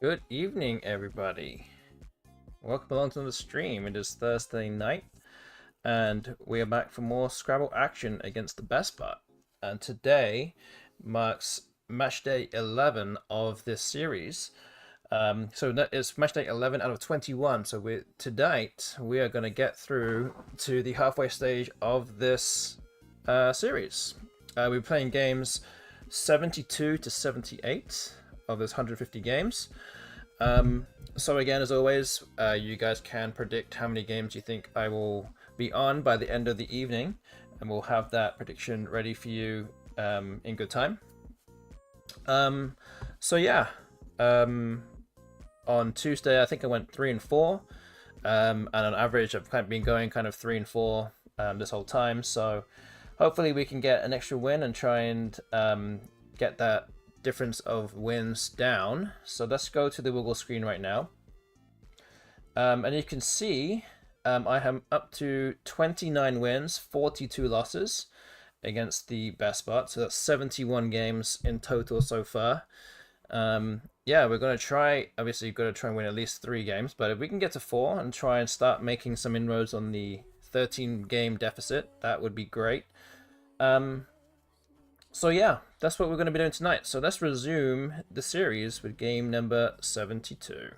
Good evening, everybody. Welcome along to the stream. It is Thursday night, and we are back for more Scrabble action against the BESTBOT. And today marks match day 11 of this series. So that is match day 11 out of 21. So tonight we are going to get through to the halfway stage of this series. We're playing games 72 to 78 of those 150 games. So again, as always, you guys can predict how many games you think I will be on by the end of the evening, and we'll have that prediction ready for you in good time. So yeah, on Tuesday I think I went 3 and 4, and on average I've kind of been going kind of 3 and 4 this whole time. So hopefully we can get an extra win and try and get that difference of wins down. So let's go to the Wiggle screen right now. And you can see I am up to 29 wins, 42 losses against the BESTBOT. So that's 71 games in total so far. Yeah, we're going to try, obviously you've got to try and win at least 3 games, but if we can get to 4 and try and start making some inroads on the 13 game deficit, that would be great. So yeah, that's what we're going to be doing tonight. So let's resume the series with game number 72.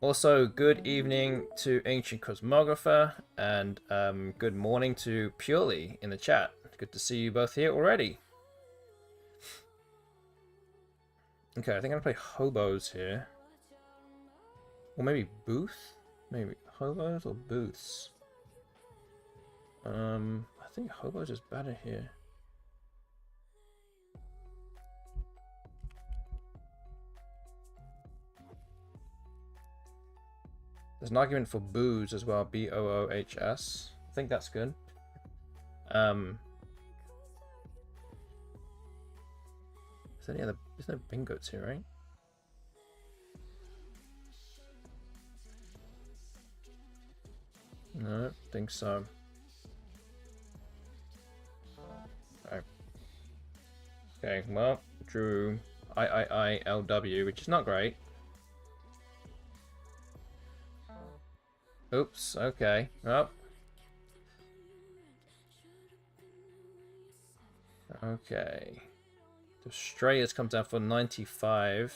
Also, good evening to Ancient Cosmographer, and good morning to Purely in the chat. Good to see you both here already. Okay, I think I'm going to play Hobos here. Or maybe Booth? Maybe Hobos or Booths? I think Hobos is better here. There's an argument for Booze as well, B-O-O-H-S. I think that's good. There's no bingos here, right? No, I don't think so. Okay, well, drew I-I-I-L-W, which is not great. Oops, okay. Oh. Okay. The Strayers comes down for 95.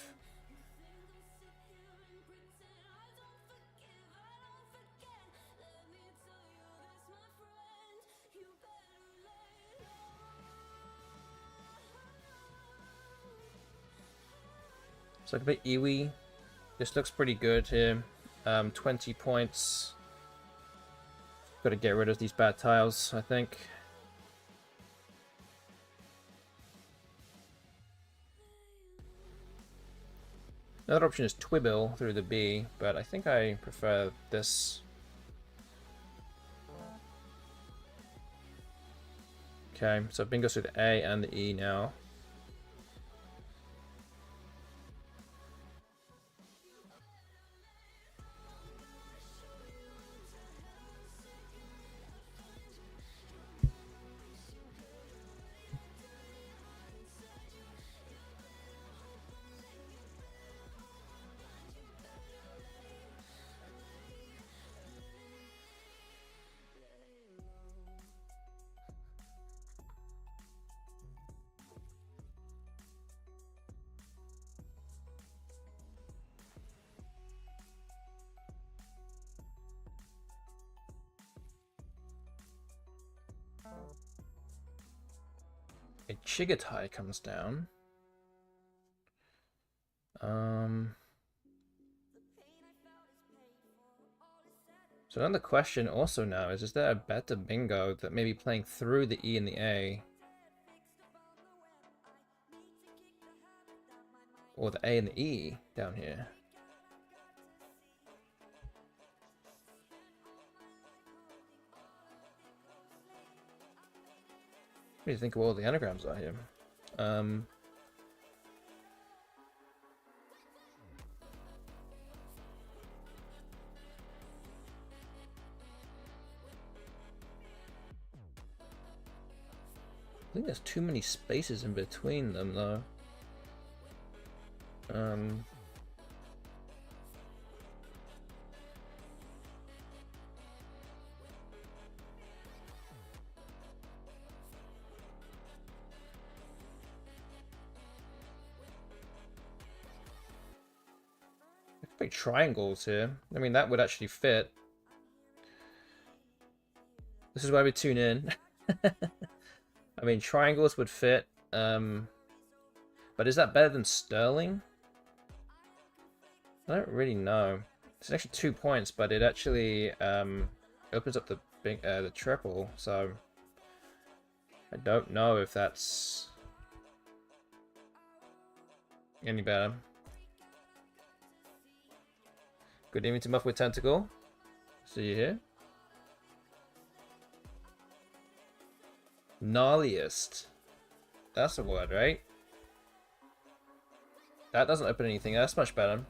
So I can play Iwi. This looks pretty good here. 20 points. Got to get rid of these bad tiles, I think. Another option is Twibble through the B, but I think I prefer this. Okay, so bingo through the A and the E now. A Chigatai comes down. So another question also now is there a better bingo that maybe playing through the E and the A? Or the A and the E down here? What do you think of all the anagrams are here? I think there's too many spaces in between them, though. Um, I could play triangles here. I mean, that would actually fit. This is why we tune in. I mean, triangles would fit. But is that better than sterling? I don't really know. It's an extra 2 points, but it actually opens up the triple. So I don't know if that's any better. Good evening to Muff with Tentacle. See you here. Gnarliest. That's a word, right? That doesn't open anything. That's much better.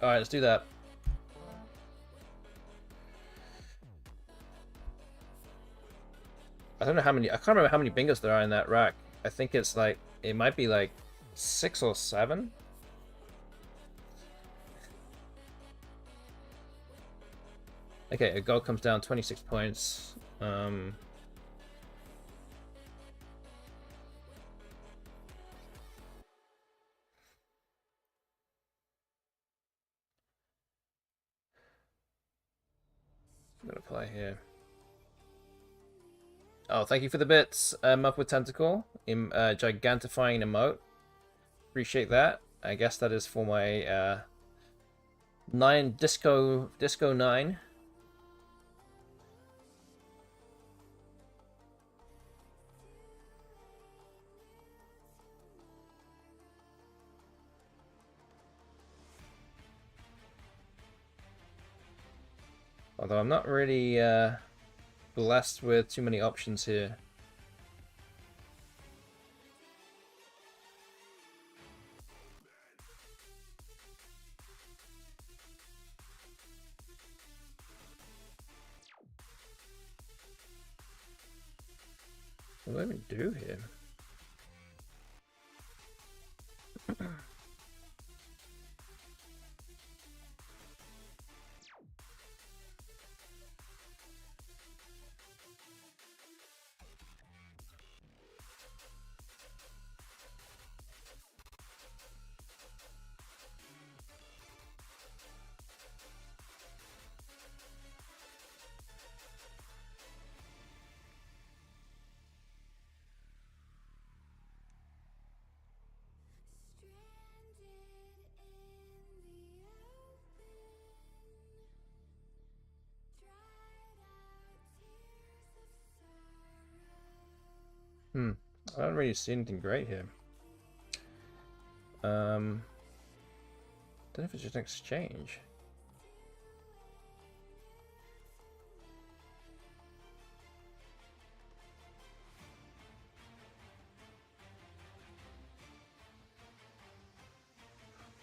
Alright, let's do that. I don't know how many. I can't remember how many bingos there are in that rack. I think it's like, it might be like 6 or 7. Okay, a gold comes down 26 points. I'm gonna play here. Oh, thank you for the bits, Up with Tentacle. Gigantifying emote. Appreciate that. I guess that is for my 9 Disco 9. Although I'm not really blessed with too many options here. What do I even do here? I don't really see anything great here. Don't know if it's just an exchange.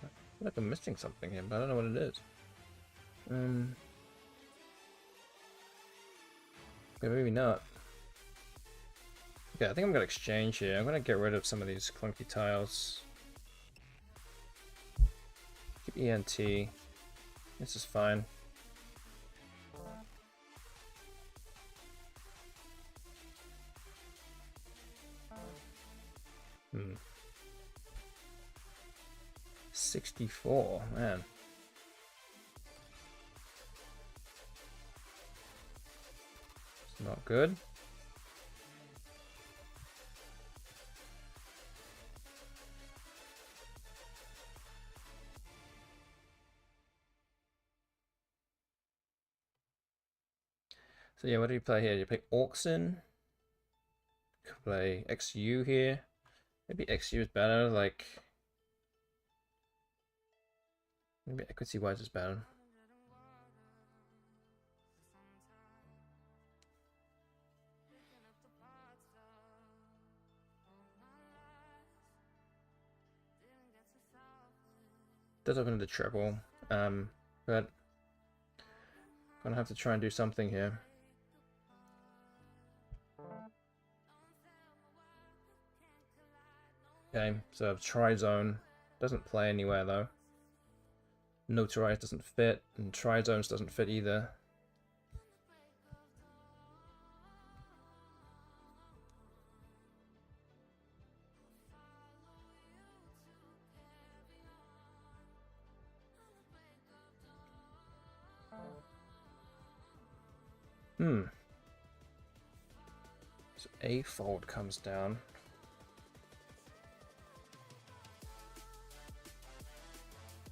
I feel like I'm missing something here, but I don't know what it is. Yeah, maybe not. Okay, I think I'm gonna exchange here. I'm gonna get rid of some of these clunky tiles. Keep ENT. This is fine. Hmm. 64, man. It's not good. So yeah, what do you play here? You play Auxin. Could play XU here. Maybe XU is better, like... Maybe Equity Wise is better. Does open the treble, but gonna have to try and do something here. Okay, so Tri-Zone doesn't play anywhere though. Notarize doesn't fit, and Tri-Zones doesn't fit either. So A fold comes down.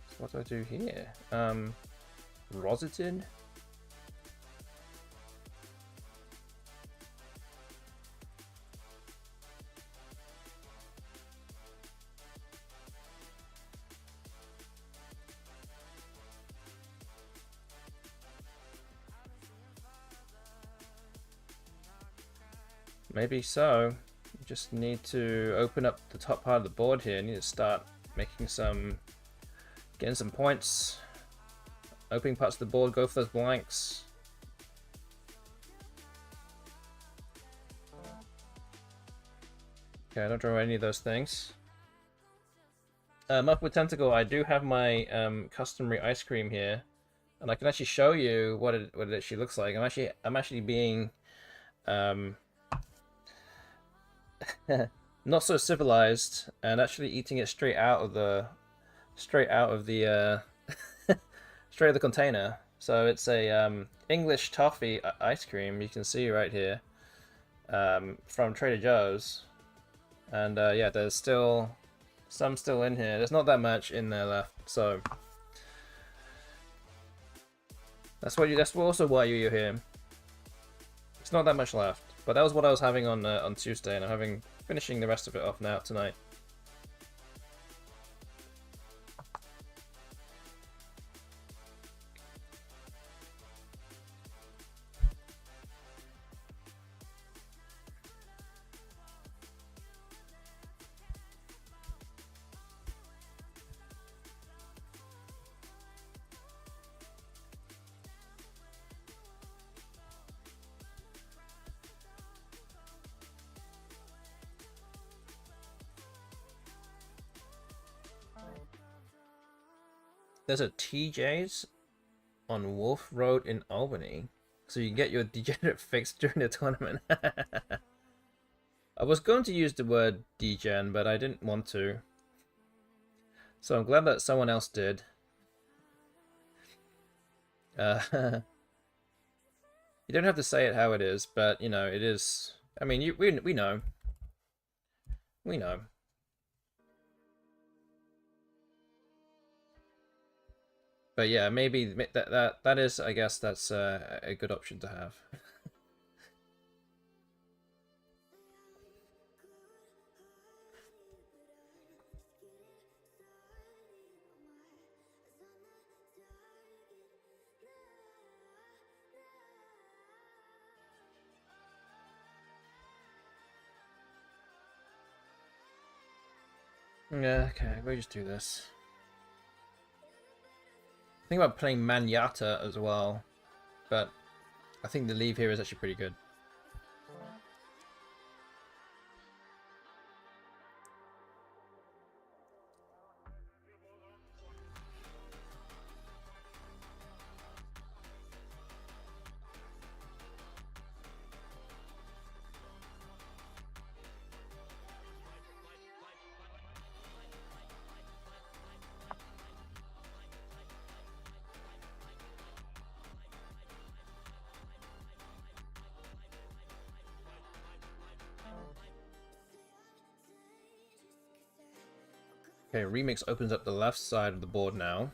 So what do I do here? Rosited? Maybe so. You just need to open up the top part of the board here. You need to start making getting some points. Opening parts of the board, go for those blanks. Okay, I don't draw any of those things. Up with Tentacle, I do have my customary ice cream here, and I can actually show you what it actually looks like. I'm actually being not so civilized and actually eating it straight out of the straight out of the container. So it's a English toffee ice cream. You can see right here from Trader Joe's, and yeah, there's still some still in here. There's not that much in there left, so that's also why you're here. It's not that much left, but that was what I was having on Tuesday, and I'm finishing the rest of it off now tonight. There's a TJ's on Wolf Road in Albany, so you can get your degenerate fix during the tournament. I was going to use the word degen, but I didn't want to. So I'm glad that someone else did. You don't have to say it how it is, but you know, it is. I mean, we know. We know. But yeah, maybe that is, I guess that's a good option to have. Yeah, okay, we'll just do this. Think about playing Manyata as well, but I think the leave here is actually pretty good. Okay, Remix opens up the left side of the board now.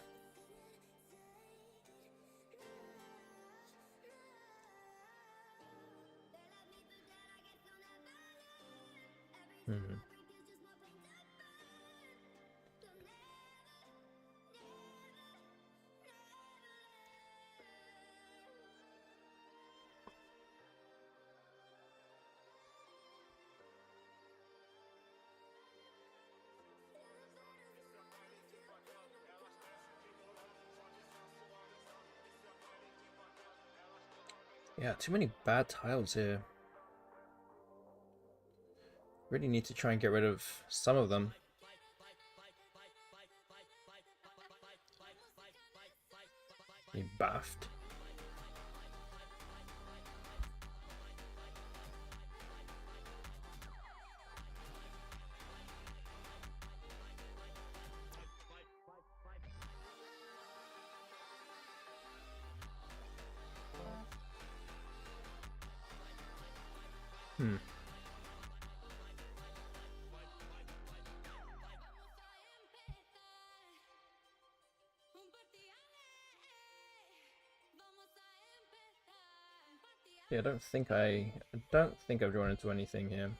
Yeah, too many bad tiles here. Really need to try and get rid of some of them. Be baffed. Yeah, I don't think I've drawn into anything here.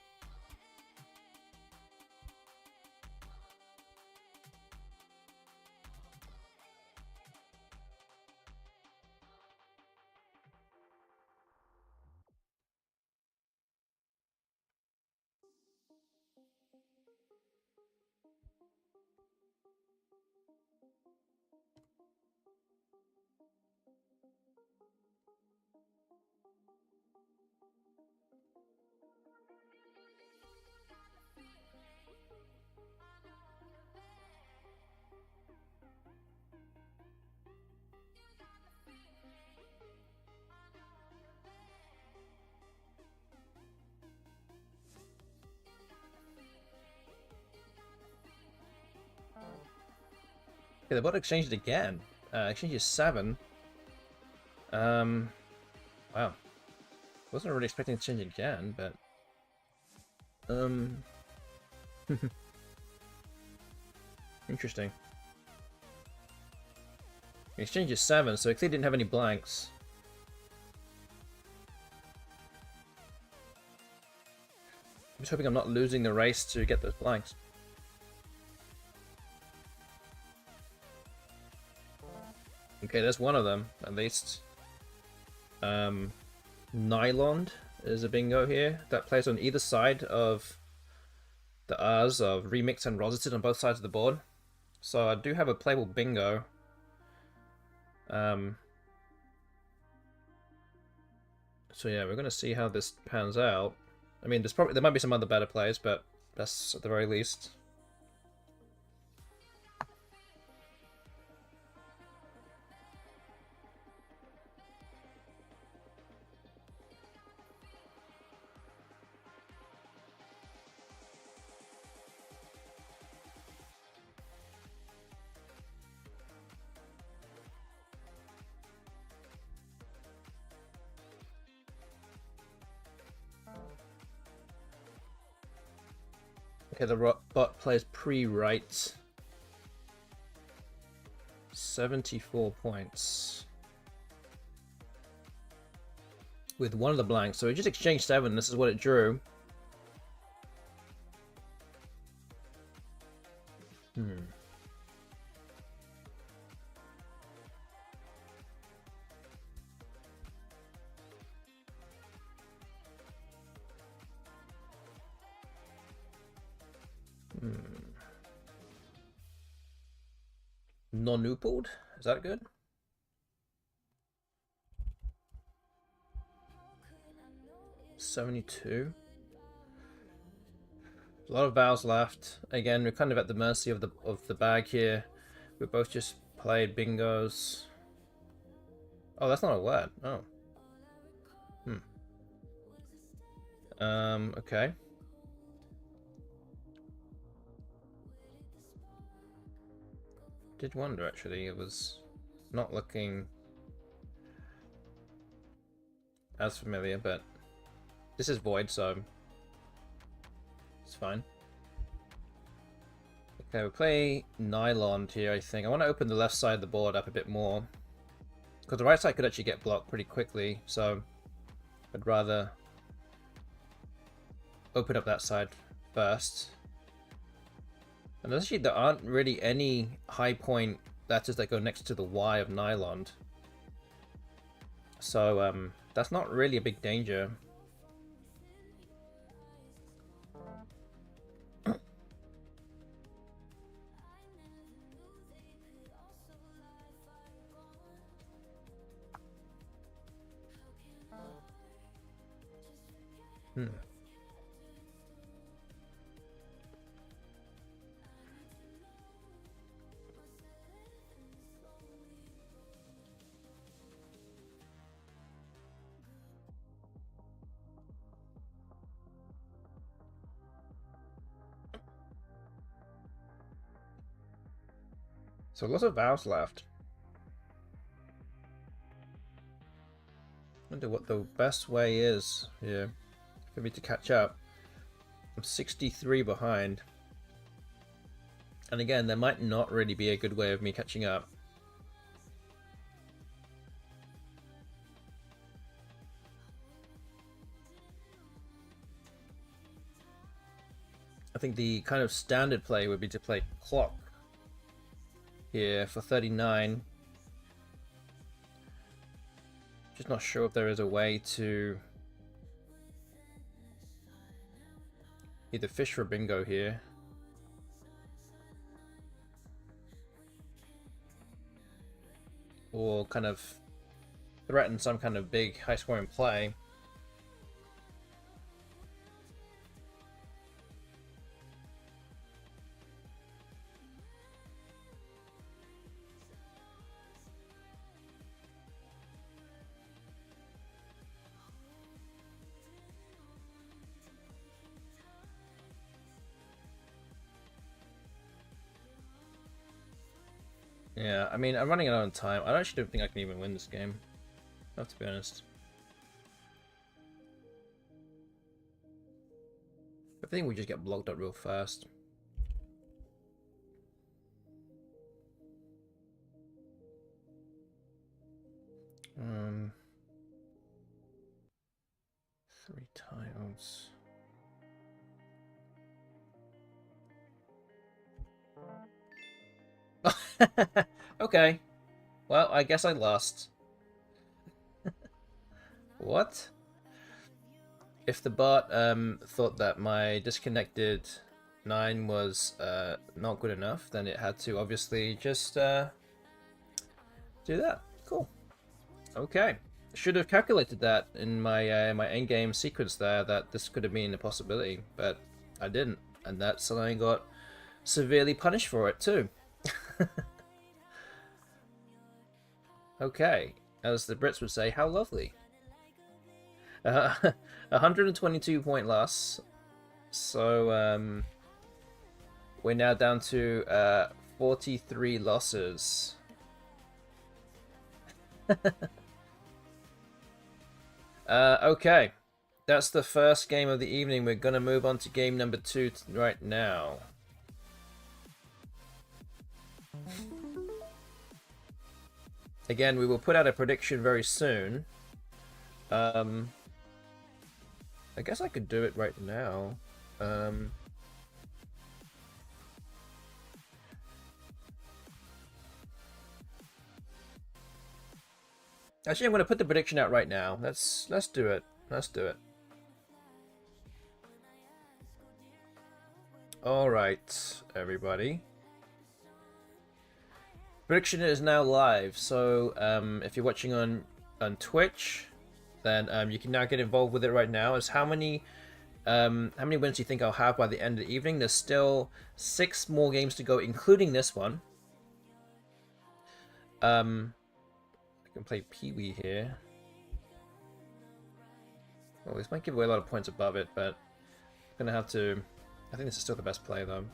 Okay, the bot exchanged again. Exchange is 7. Wow. Wasn't really expecting to change again, but interesting. Exchange is 7, so it clearly didn't have any blanks. I'm just hoping I'm not losing the race to get those blanks. Okay, there's one of them, at least. Nylon is a bingo here. That plays on either side of the R's of Remix and Roseted on both sides of the board. So I do have a playable bingo. So yeah, we're gonna see how this pans out. I mean, there might be some other better plays, but that's at the very least. Okay, the bot plays pre-write. 74 points. With one of the blanks. So we just exchanged 7. This is what it drew. Non-oopled? Is that good? $72. A lot of vows left. Again, we're kind of at the mercy of the bag here. We both just played bingos. Oh, that's not a word. Oh. Okay. Did wonder actually, it was not looking as familiar, but this is void, so it's fine. Okay, we'll play Nylon here, I think. I want to open the left side of the board up a bit more, because the right side could actually get blocked pretty quickly, so I'd rather open up that side first. And actually, there aren't really any high point letters that go next to the Y of Nylon. So, that's not really a big danger. So lots of vows left. Wonder what the best way is here for me to catch up. I'm 63 behind. And again, there might not really be a good way of me catching up. I think the kind of standard play would be to play clock here for 39. Just not sure if there is a way to either fish for bingo here, or kind of threaten some kind of big high scoring play. Yeah, I mean, I'm running out of time. I actually don't think I can even win this game. I have to be honest. I think we just get blocked up real fast. Three tiles. Okay. Well, I guess I lost. What? If the bot thought that my disconnected 9 was not good enough, then it had to obviously just do that. Cool. Okay. Should have calculated that in my my endgame sequence there, that this could have been a possibility, but I didn't, and that's something I got severely punished for it too. Okay, as the Brits would say, how lovely. 122 point loss, so we're now down to 43 losses. Okay, that's the first game of the evening. We're gonna move on to game number 2 right now. Again, we will put out a prediction very soon. I guess I could do it right now. Actually, I'm going to put the prediction out right now. Let's do it. Let's do it. All right, everybody. Prediction is now live. So if you're watching on Twitch, then you can now get involved with it right now. As how many wins do you think I'll have by the end of the evening? There's still 6 more games to go, including this one. I can play Pee-wee here. Well, this might give away a lot of points above it, but I'm gonna have to. I think this is still the best play though.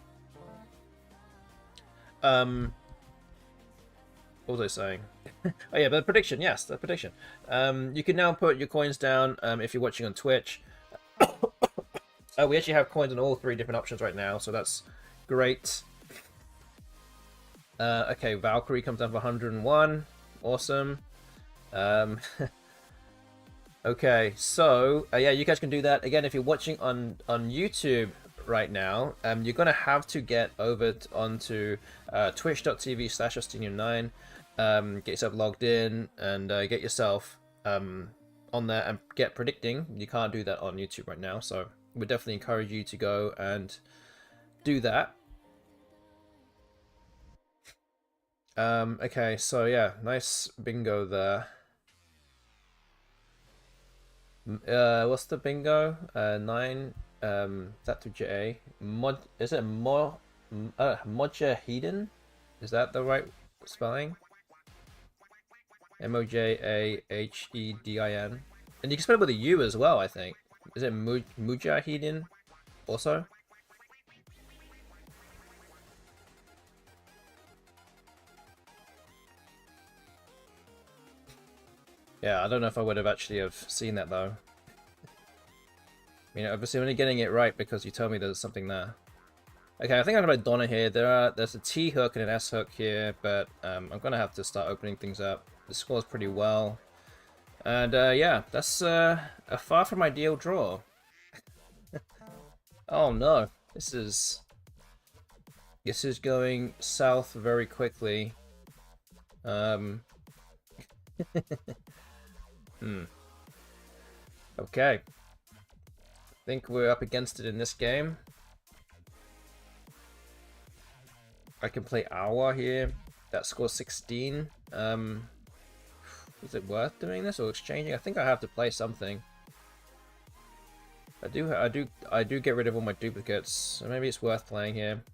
What was I saying? Oh yeah, but the prediction, yes, the prediction. You can now put your coins down if you're watching on Twitch. We actually have coins on all 3 different options right now, so that's great. Okay, Valkyrie comes down for 101. Awesome. Okay, so yeah, you guys can do that. Again, if you're watching on YouTube right now, you're gonna have to get over onto twitch.tv/Justinian9, get yourself logged in and get yourself on there and get predicting. You can't do that on YouTube right now, so we definitely encourage you to go and do that. Okay, so yeah, nice bingo there. What's the bingo? 9. That to J. Is it Mojahedin? Is that the right spelling? Mojahedin. And you can spell it with a U as well, I think. Is it Mujahedin also? Yeah, I don't know if I would have actually have seen that though. You know, obviously I'm only getting it right because you told me there's something there. Okay, I think I'm gonna Donna here. There's a T hook and an S hook here, but I'm gonna have to start opening things up. The scores pretty well, and yeah, that's a far from ideal draw. Oh no, this is going south very quickly. Okay. I think we're up against it in this game. I can play Awa here. That scores 16. Is it worth doing this or exchanging? I think I have to play something. I do get rid of all my duplicates, so maybe it's worth playing here.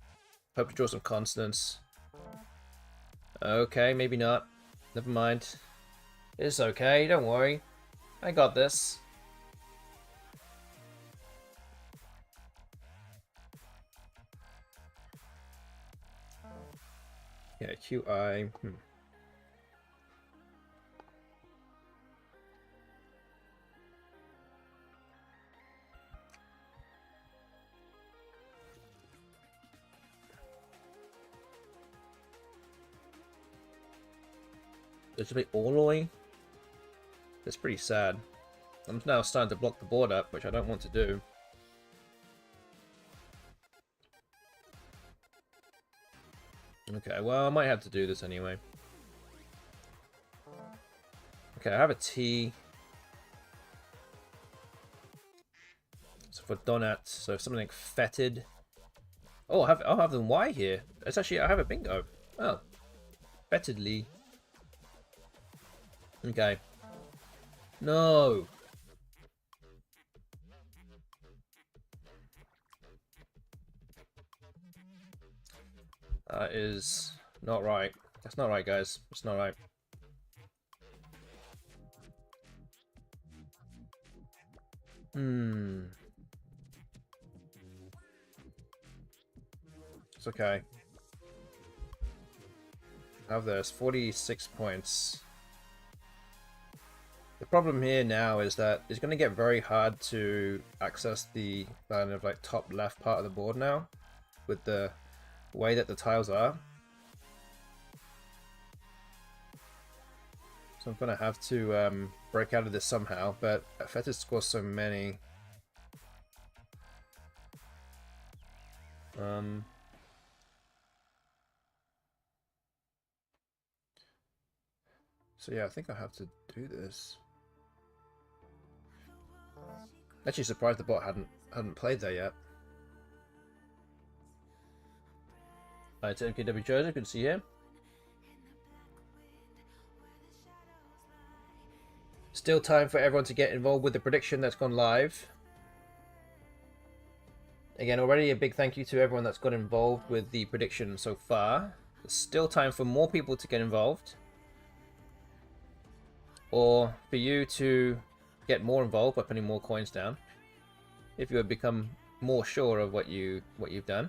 Hope to draw some constants. Okay, maybe not. Never mind. It's okay, don't worry. I got this. Yeah, QI. There's a bit Oloy. That's pretty sad. I'm now starting to block the board up, which I don't want to do. Okay, well, I might have to do this anyway. Okay, I have a T. So for Donut, so something like fetid. Oh, I'll have them Y here. It's actually, I have a bingo. Oh. Fetidly. Okay. No. That is not right. That's not right, guys. It's not right. It's okay. I have this 46 points. The problem here now is that it's going to get very hard to access the kind of like top left part of the board now with the way that the tiles are. So I'm going to have to break out of this somehow, but Fetid scores so many. So yeah, I think I have to do this. Actually surprised the bot hadn't played there yet. Alright, MKW Joseph, good to see you here. Still time for everyone to get involved with the prediction that's gone live. Again, already a big thank you to everyone that's got involved with the prediction so far. There's still time for more people to get involved. Or for you to get more involved by putting more coins down. If you have become more sure of what you've done.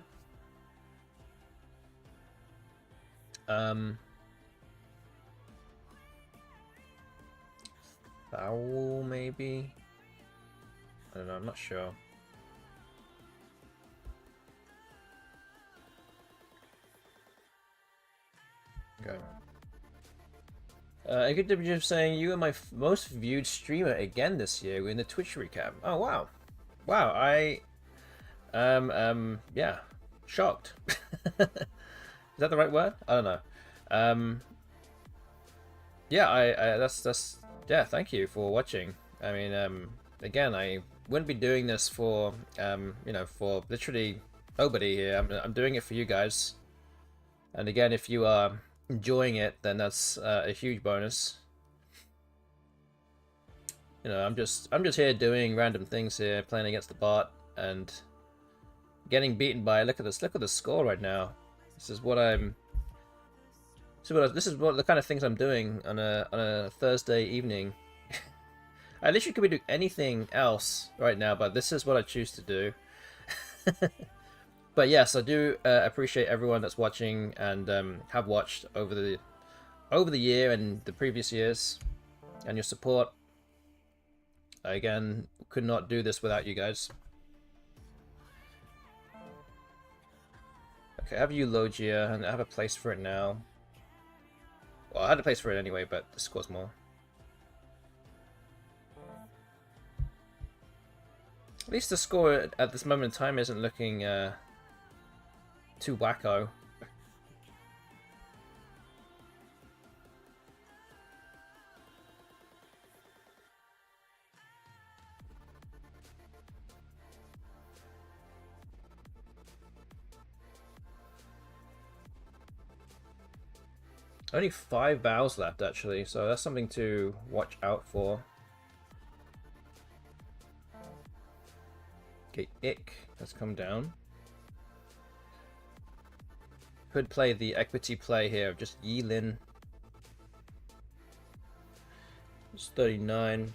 Foul, maybe? I don't know, I'm not sure. Okay. AKW saying you are my most viewed streamer again this year in the Twitch recap. Oh wow, wow! I yeah, shocked. Is that the right word? I don't know. Yeah, I that's yeah. Thank you for watching. I mean, again, I wouldn't be doing this for you know, for literally nobody here. I'm doing it for you guys. And again, if you are enjoying it, then that's a huge bonus. You know, I'm just here doing random things here, playing against the bot and getting beaten by. Look at this! Look at the score right now. This is what I'm. This is what the kind of things I'm doing on a Thursday evening. I literally could be doing anything else right now, but this is what I choose to do. But yes, I do appreciate everyone that's watching and have watched over the year and the previous years. and your support. Again, could not do this without you guys. Okay, I have Eulogia, and I have a place for it now. Well, I had a place for it anyway, but this scores more. At least the score at this moment in time isn't looking too wacko. Only 5 vows left, actually, so that's something to watch out for. Okay, Ick has come down. Could play the equity play here of just Yilin. It's 39.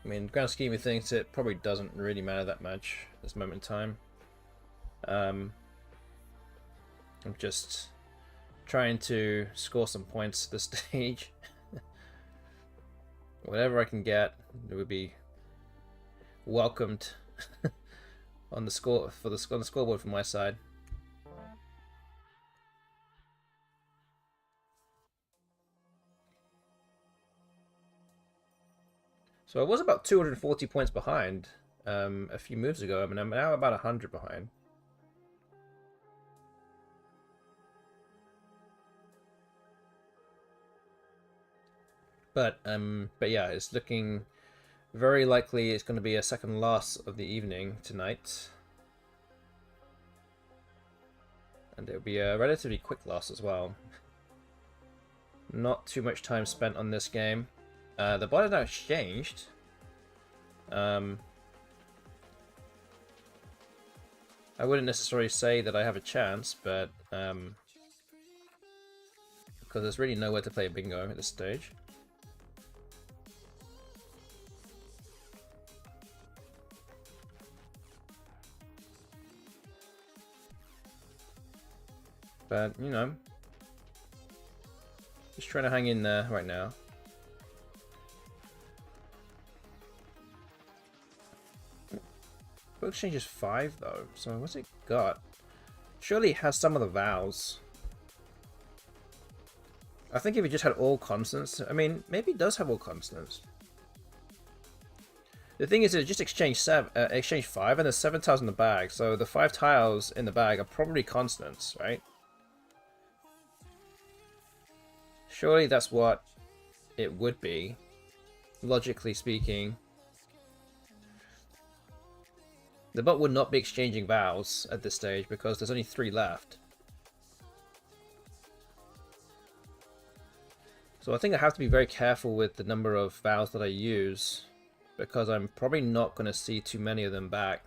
I mean, grand scheme of things, it probably doesn't really matter that much at this moment in time. I'm just trying to score some points at this stage. Whatever I can get, it would be welcomed on the score on the scoreboard from my side. So I was about 240 points behind a few moves ago. I mean, I'm now about 100 behind. But yeah, it's looking very likely it's going to be a second loss of the evening tonight. And it'll be a relatively quick loss as well. Not too much time spent on this game. The bot is now exchanged. I wouldn't necessarily say that I have a chance, but because there's really nowhere to play bingo at this stage. But, you know, just trying to hang in there right now. Book exchange is 5 though, so what's it got? Surely it has some of the vowels. I think if it just had all constants, I mean, maybe it does have all constants. The thing is, it just exchanged 5 and there's 7 tiles in the bag, so the 5 tiles in the bag are probably constants, right? Surely that's what it would be, logically speaking. The bot would not be exchanging vowels at this stage because there's only 3 left. So I think I have to be very careful with the number of vowels that I use, because I'm probably not going to see too many of them back.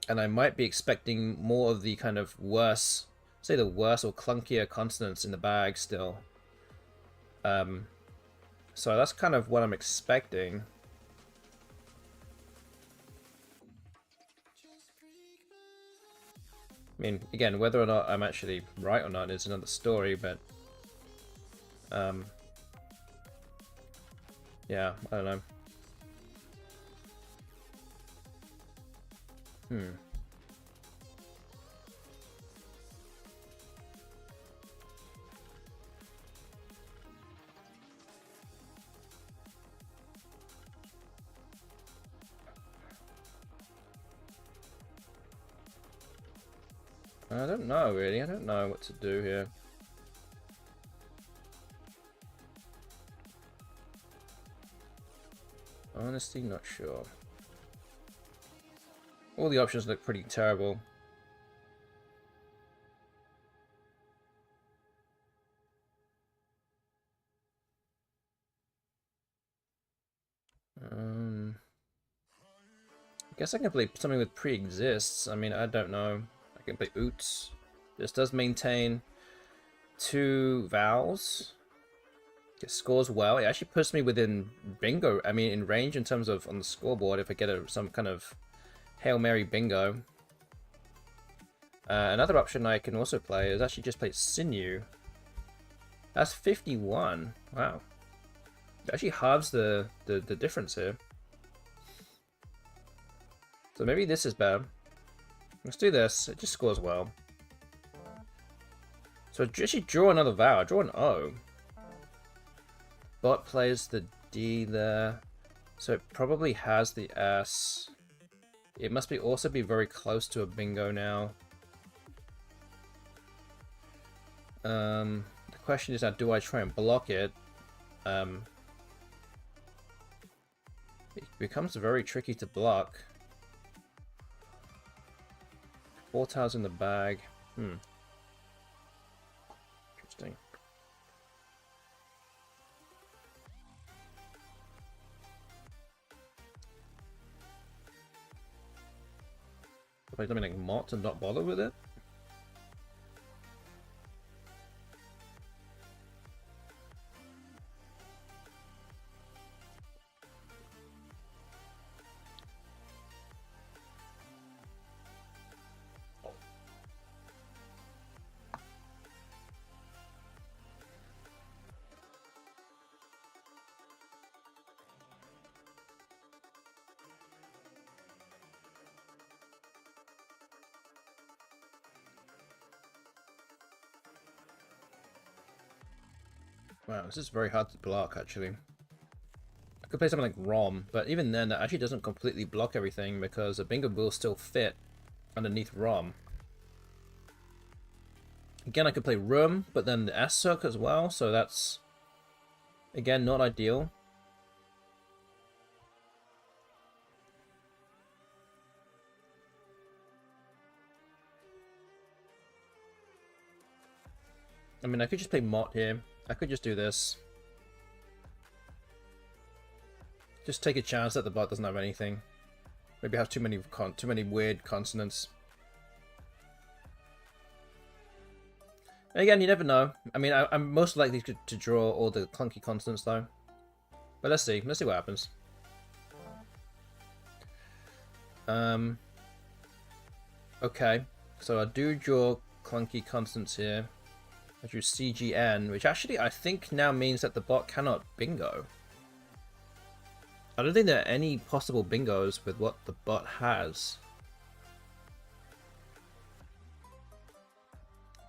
And I might be expecting more of the kind of worse, say the worse or clunkier consonants in the bag still. So that's kind of what I'm expecting. I mean, again, whether or not I'm actually right or not is another story, but yeah, I don't know. I don't know, really. I don't know what to do here. Honestly, not sure. All the options look pretty terrible. I guess I can play something with pre-exists. I mean, I don't know. I can play Oots. This does maintain 2 vowels. It scores well. It actually puts me within bingo. I mean, in range in terms of on the scoreboard if I get some kind of Hail Mary bingo. Another option I can also play is actually just play Sinew. That's 51. Wow. It actually halves the difference here. So maybe this is better. Let's do this. It just scores well. So actually draw another vowel. Draw an O. Bot plays the D there. So it probably has the S. It must be also be very close to a bingo now. The question is now, do I try and block it? It becomes very tricky to block. 4 tiles in the bag. Interesting. If I something like Mott and not bother with it? Wow, this is very hard to block, actually. I could play something like Rom, but even then, that actually doesn't completely block everything because a bingo will still fit underneath Rom. Again, I could play Room, but then the S-Circ as well, so that's, again, not ideal. I mean, I could just play Mott here. I could just do this. Just take a chance that the bot doesn't have anything. Maybe have too many weird consonants. And again, you never know. I mean, I'm most likely to draw all the clunky consonants though. But let's see. Let's see what happens. Okay. So I do draw clunky consonants here. I drew CGN, which actually I think now means that the bot cannot bingo. I don't think there are any possible bingos with what the bot has.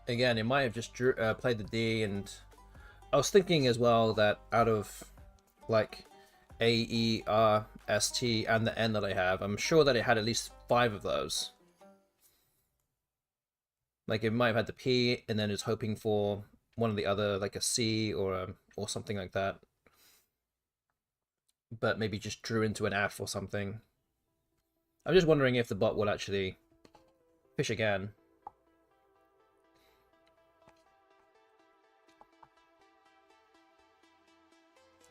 Again, it might have just played the D, and I was thinking as well that out of like A, E, R, S, T, and the N that I have, I'm sure that it had at least 5 of those. Like it might have had the P, and then it's hoping for one or the other, like a C or something like that. But maybe just drew into an F or something. I'm just wondering if the bot will actually fish again.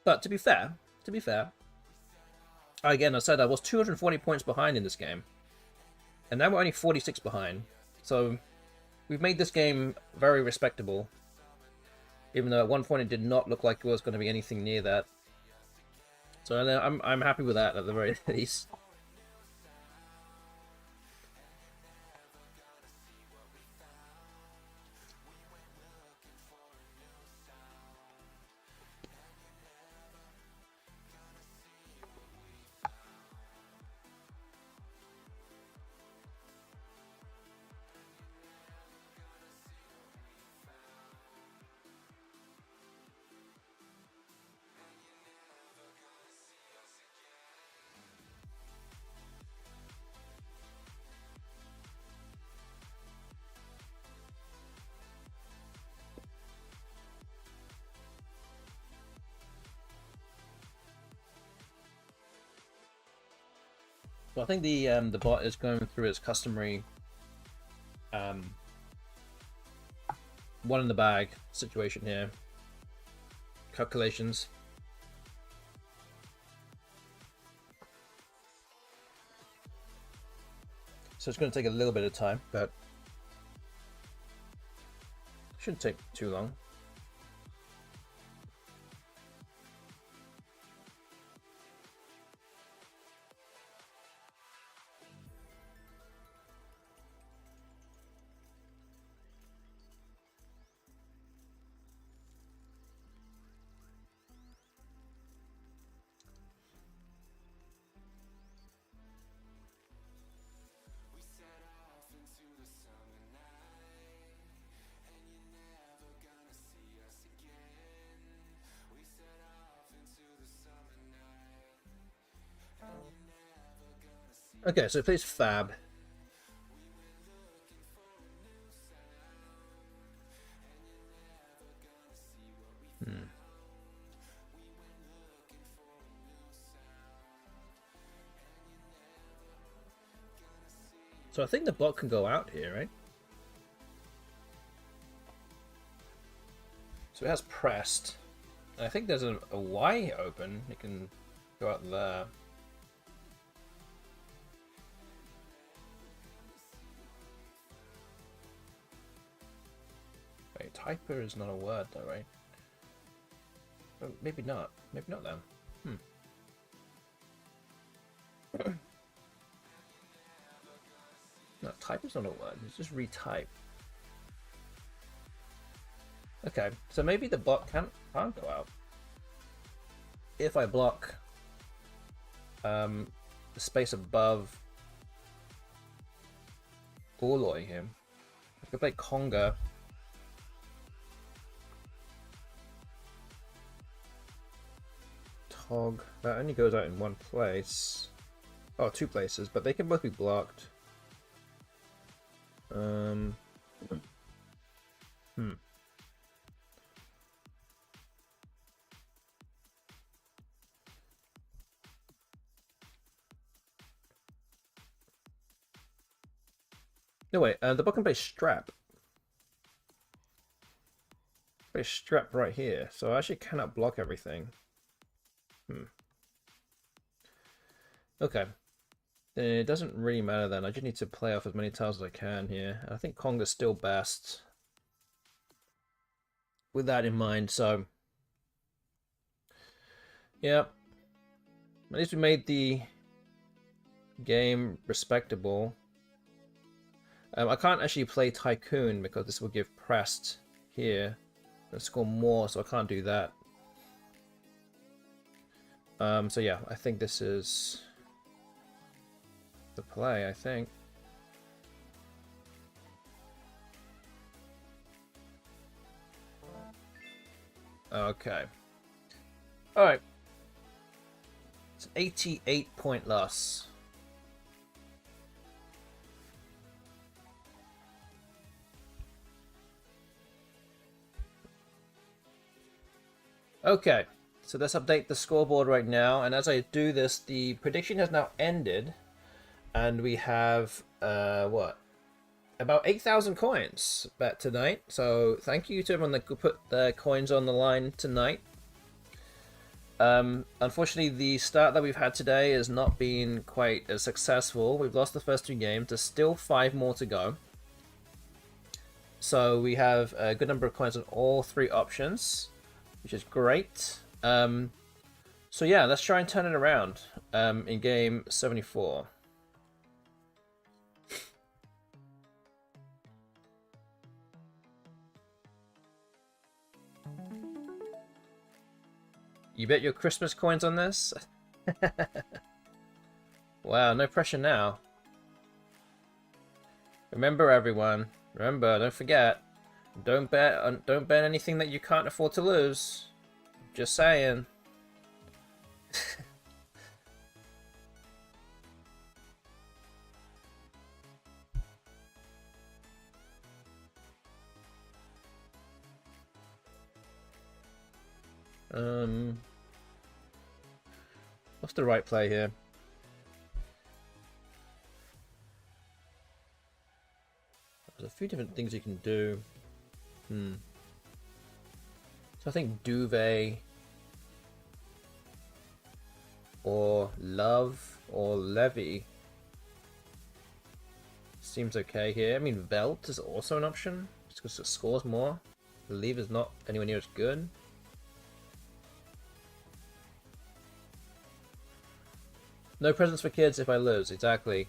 But to be fair, again, I said I was 240 points behind in this game. And now we're only 46 behind. So we've made this game very respectable. Even though at one point it did not look like it was going to be anything near that. So I'm happy with that at the very least. So I think the bot is going through its customary one in the bag situation here. Calculations. So it's going to take a little bit of time, but it shouldn't take too long. Okay, so it plays Fab. So I think the bot can go out here, right? So it has pressed. And I think there's a Y open. It can go out there. Wait, typer is not a word though, right? Oh, maybe not. Maybe not then. No, type is not a word. It's just retype. Okay, so maybe the bot can't go out. If I block the space above Orloy him, I could play Conga. Tog. That only goes out in one place. Oh, two places, but they can both be blocked. No, wait, the bot can play Strap. Play Strap right here, so I actually cannot block everything. Okay. Then it doesn't really matter then. I just need to play off as many tiles as I can here. I think Konga's still best with that in mind, so yeah. At least we made the game respectable. I can't actually play Tycoon because this will give pressed here. I'll score more, so I can't do that. So yeah, I think this is the play, I think. Okay. Alright. It's an 88-point loss. Okay. So let's update the scoreboard right now, and as I do this, the prediction has now ended, and we have what? About 8,000 coins bet tonight. So thank you to everyone that could put their coins on the line tonight. Unfortunately, the start that we've had today has not been quite as successful. We've lost the first two games. There's still 5 more to go. So we have a good number of coins on all 3 options, which is great. So yeah, let's try and turn it around in game 74. You bet your Christmas coins on this? Wow, no pressure now. Remember, everyone. Remember, don't forget. Don't bet anything that you can't afford to lose. Just saying. What's the right play here? There's a few different things you can do. So I think Duvet or Love or Levy seems okay here. I mean, Velt is also an option just because it scores more. Leave is not anywhere near as good. No presents for kids if I lose, exactly.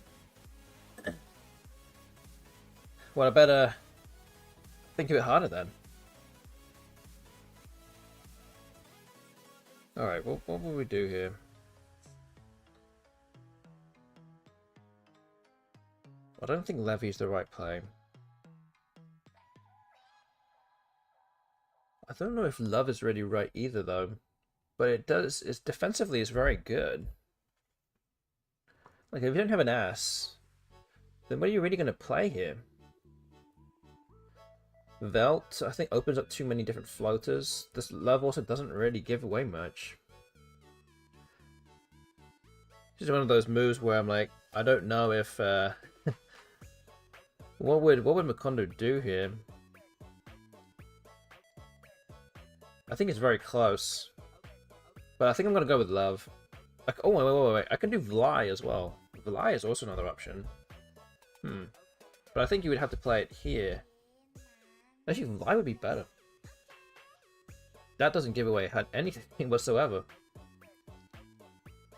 Well, I better think of it harder then. Alright, what will we do here? I don't think Levy's the right play. I don't know if Love is really right either though. But it's defensively is very good. Like, if you don't have an ass, then what are you really going to play here? Velt, I think, opens up too many different floaters. This love also doesn't really give away much. It's just one of those moves where I'm like, I don't know if what would Macondo do here? I think it's very close, but I think I'm gonna go with love. Like, oh wait! I can do Vly as well. Vly is also another option. But I think you would have to play it here. Actually, Vly would be better. That doesn't give away anything whatsoever.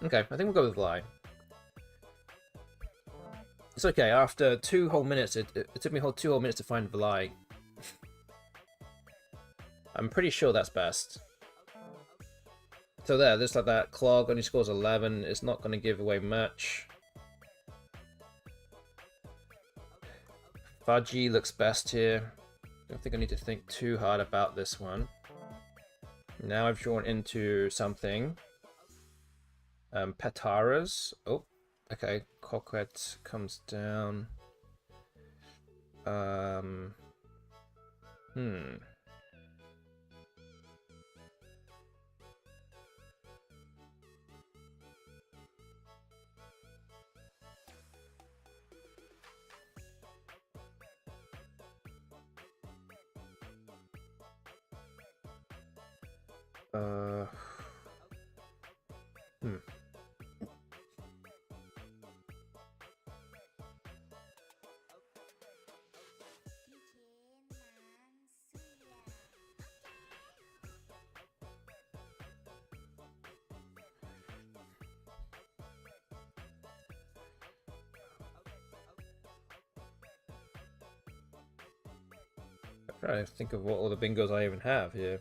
Okay, I think we'll go with Vly. It's okay, after 2 whole minutes, it took me 2 whole minutes to find Vly. I'm pretty sure that's best. So there, just like that, Clog only scores 11, it's not going to give away much. Fudgy looks best here. Don't think I need to think too hard about this one. Now I've drawn into something. Petaras. Oh, okay. Coquette comes down. I'm trying to think of what all the bingos I even have here.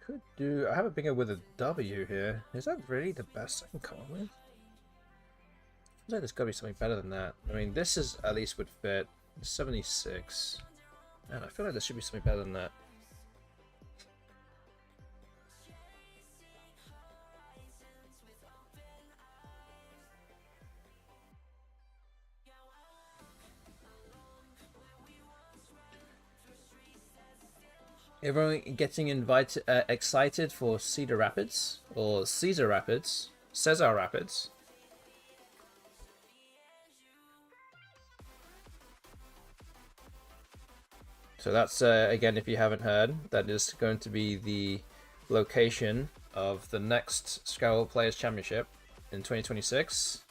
Could do. I have a bingo with a W here. Is that really the best I can come up with? Feels like there's got to be something better than that. I mean, this is at least would fit. 76. Man, I feel like there should be something better than that. Everyone getting excited for Cedar Rapids or Caesar Rapids, Cesar Rapids. So that's again, if you haven't heard, that is going to be the location of the next Scrabble Players Championship in 2026.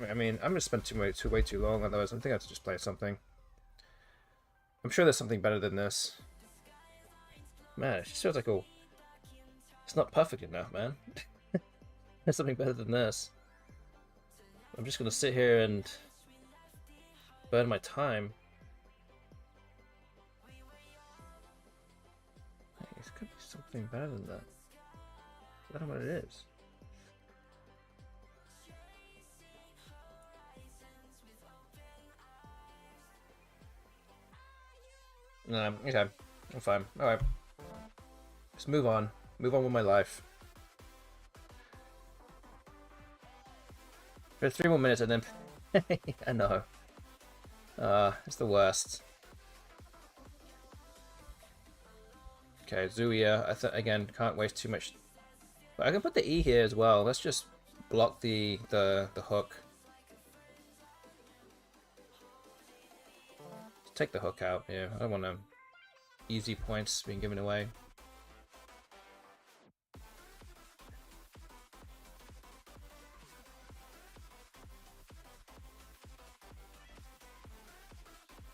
I mean, I'm gonna spend way too long. Otherwise, I think I have to just play something. I'm sure there's something better than this. Man, it just feels like it's not perfect enough, man. There's something better than this. I'm just gonna sit here and burn my time. Hey, it's gotta be something better than that. I don't know what it is. No, okay. I'm fine. Alright. Just move on. Move on with my life. For 3 more minutes and then... I know. It's the worst. Okay, Zuia. Again, can't waste too much. But I can put the E here as well. Let's just block the hook. Take the hook out. Yeah, I don't want to easy points being given away.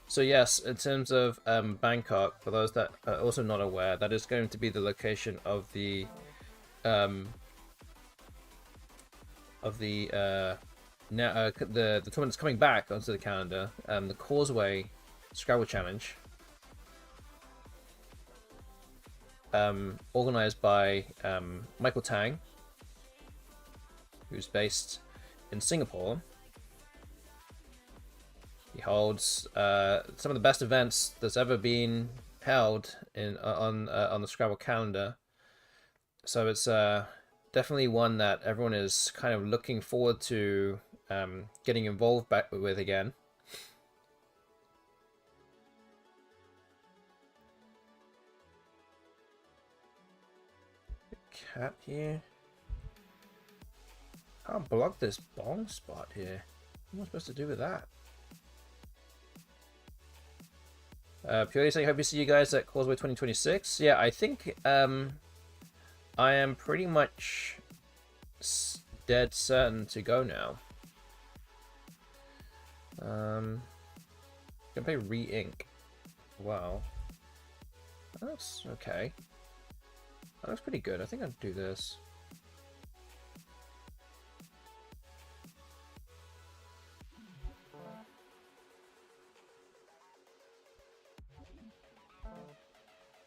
So yes, in terms of Bangkok, for those that are also not aware, that is going to be the location of the the tournament that's coming back onto the calendar, the Causeway Scrabble Challenge, organized by Michael Tang, who's based in Singapore. He holds some of the best events that's ever been held on the Scrabble calendar. So it's definitely one that everyone is kind of looking forward to getting involved back with again. Cat here. Can't block this bong spot here. What am I supposed to do with that? Purely saying, hope to see you guys at Causeway 2026. Yeah, I think I am pretty much dead certain to go now. Gonna play re-ink. Wow. That looks okay. That looks pretty good. I think I'll do this.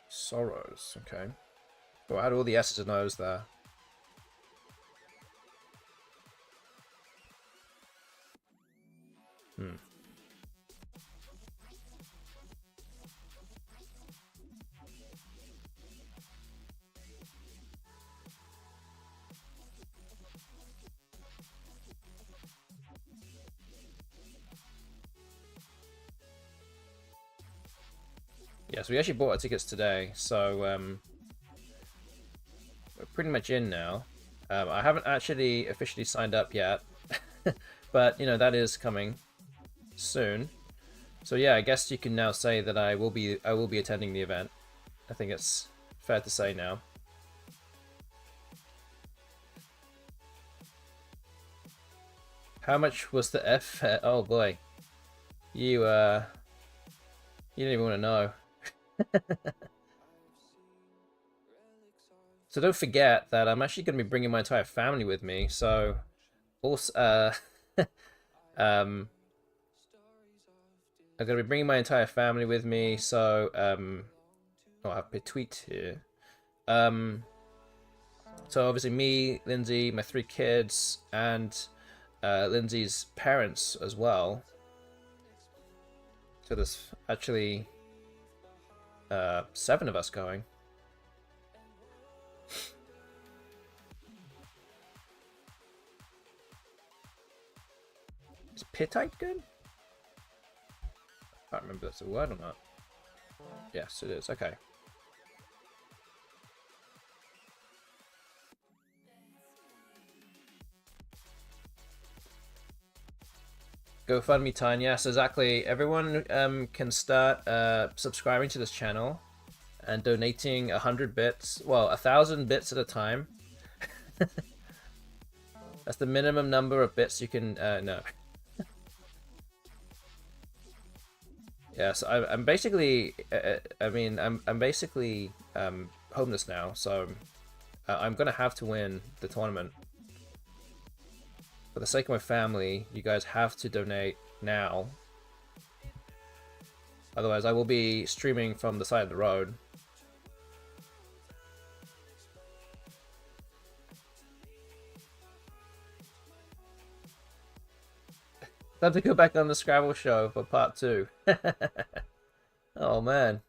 Sorrows, okay. Oh, I had all the S's and O's there. Yeah, so we actually bought our tickets today, so we're pretty much in now. I haven't actually officially signed up yet, but you know that is coming soon. So yeah, I guess you can now say that I will be attending the event. I think it's fair to say now. How much was the F? Oh boy, you don't even want to know. So don't forget that I'm actually going to be bringing my entire family with me. So, also, I'm going to be bringing my entire family with me. So, oh, I have a tweet here. So obviously me, Lindsay, my 3 kids, and Lindsay's parents as well. So there's actually 7 of us going. Is Pittite good? I can't remember if that's a word or not. Yes, it is. Okay. GoFundMe time, yes, exactly. Everyone can start subscribing to this channel and donating 100 bits. Well, 1,000 bits at a time. That's the minimum number of bits you can. No. Yeah, so I'm basically. I'm basically homeless now, so I'm gonna have to win the tournament. For the sake of my family, you guys have to donate now. Otherwise, I will be streaming from the side of the road. Time to go back on the Scrabble show for part 2. Oh man.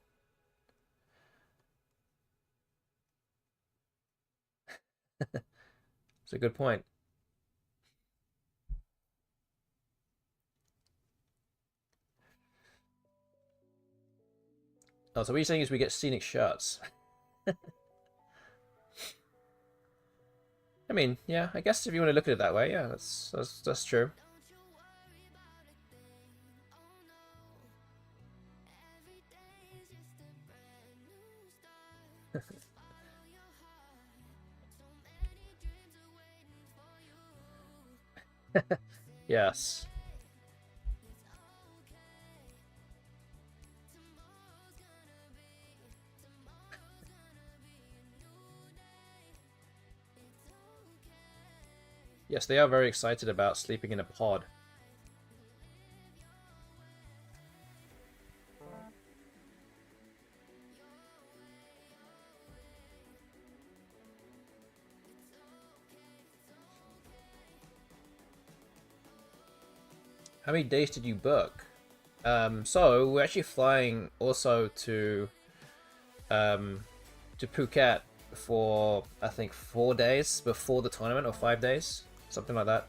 It's a good point. Oh, so what you're saying is we get scenic shots. I mean, yeah, I guess if you want to look at it that way, yeah, that's true. Yes. Yes, they are very excited about sleeping in a pod. How many days did you book? So we're actually flying also to Phuket for I think 4 days before the tournament, or 5 days, something like that.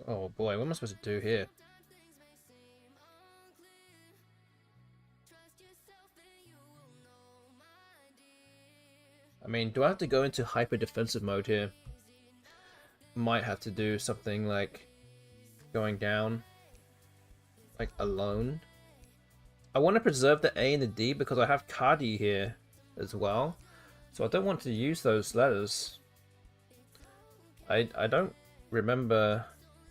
Oh boy, what am I supposed to do here? I mean, do I have to go into hyper defensive mode here? Might have to do something like going down, like alone. I want to preserve the A and the D because I have Cardi here as well, so I don't want to use those letters. I don't remember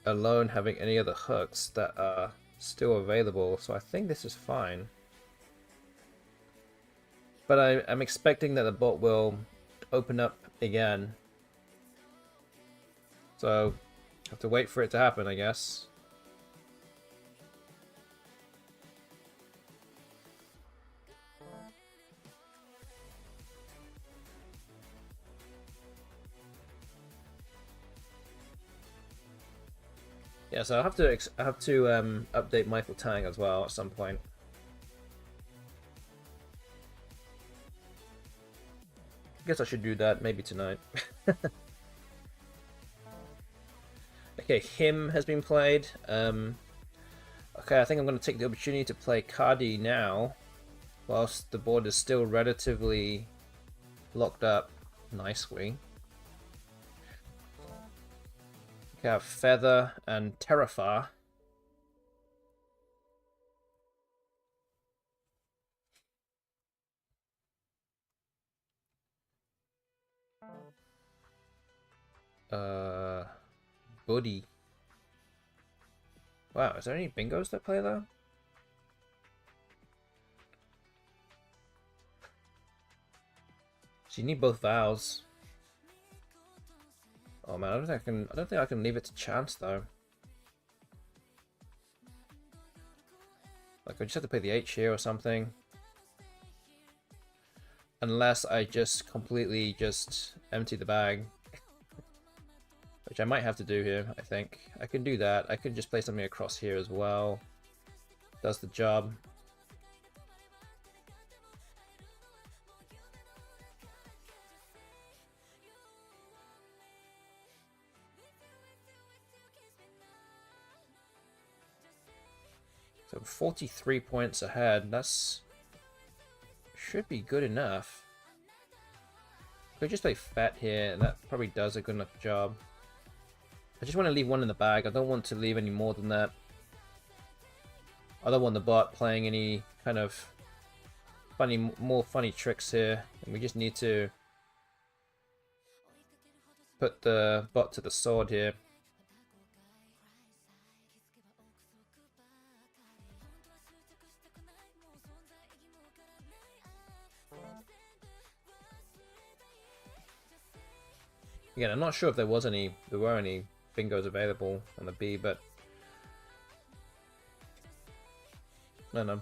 alone having any other hooks that are still available, so I think this is fine. But I'm expecting that the bot will open up again. So, have to wait for it to happen, I guess. Yeah, so I have to update Michael Tang as well at some point. I guess I should do that maybe tonight. Okay, him has been played. Okay, I think I'm going to take the opportunity to play Cardi now, whilst the board is still relatively locked up nicely. We have Feather and Terrafar. Buddy. Wow, is there any bingos that play there? So you need both vowels. Oh man, I don't think I can leave it to chance though. Like I just have to play the H here or something. Unless I just completely just empty the bag. Which I might have to do here, I think. I can do that. I could just play something across here as well. Does the job. So 43 points ahead. That's should be good enough. Could just play Fat here, and that probably does a good enough job. I just want to leave one in the bag. I don't want to leave any more than that. I don't want the bot playing any kind of more funny tricks here. And we just need to put the bot to the sword here. Again, I'm not sure if there were any bingos available on the B, but no.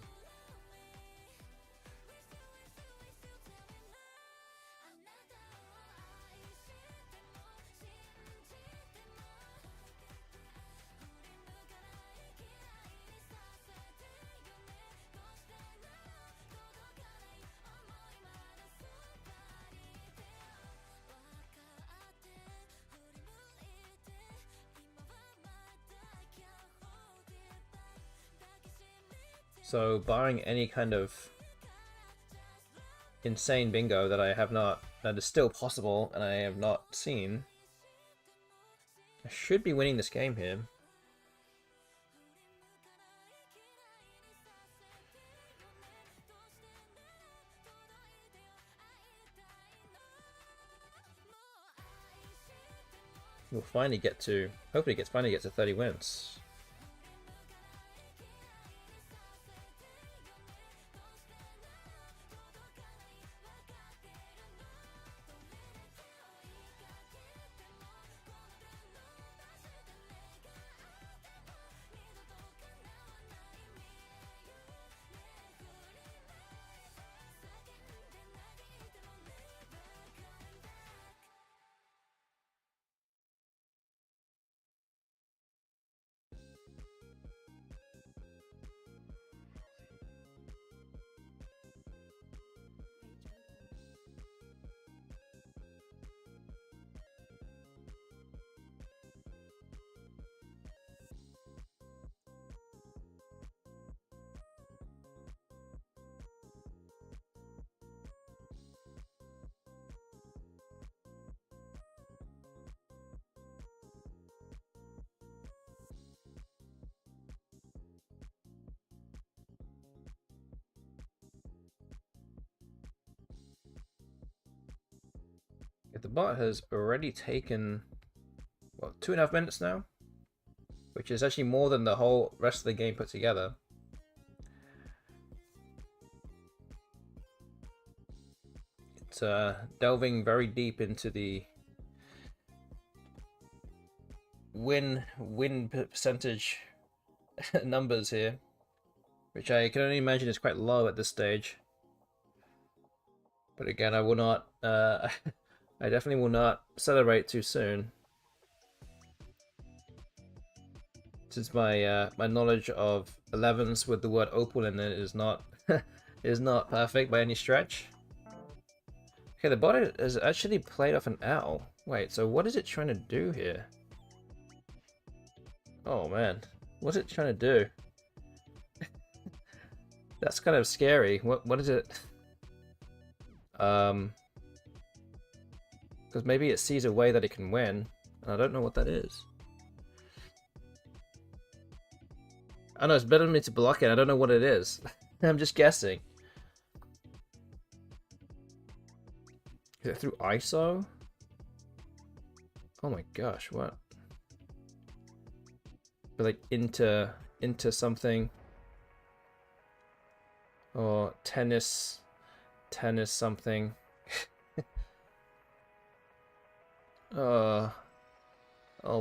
So barring any kind of insane bingo that I have not, that is still possible and I have not seen. I should be winning this game here. We'll finally get to, hopefully finally get to 30 wins. The bot has already taken, what, 2.5 minutes now? Which is actually more than the whole rest of the game put together. It's delving very deep into the win percentage numbers here, which I can only imagine is quite low at this stage. But again, I will not I definitely will not celebrate too soon, since my my knowledge of 11s with the word opal in it is not is not perfect by any stretch. Okay, the bot has actually played off an L. Wait, so what is it trying to do here? Oh man, what's it trying to do? That's kind of scary. What is it? Because maybe it sees a way that it can win, and I don't know what that is. I know it's better than me to block it. I don't know what it is. I'm just guessing. Is it through ISO? Oh my gosh, what? But like into something, or tennis something. Oh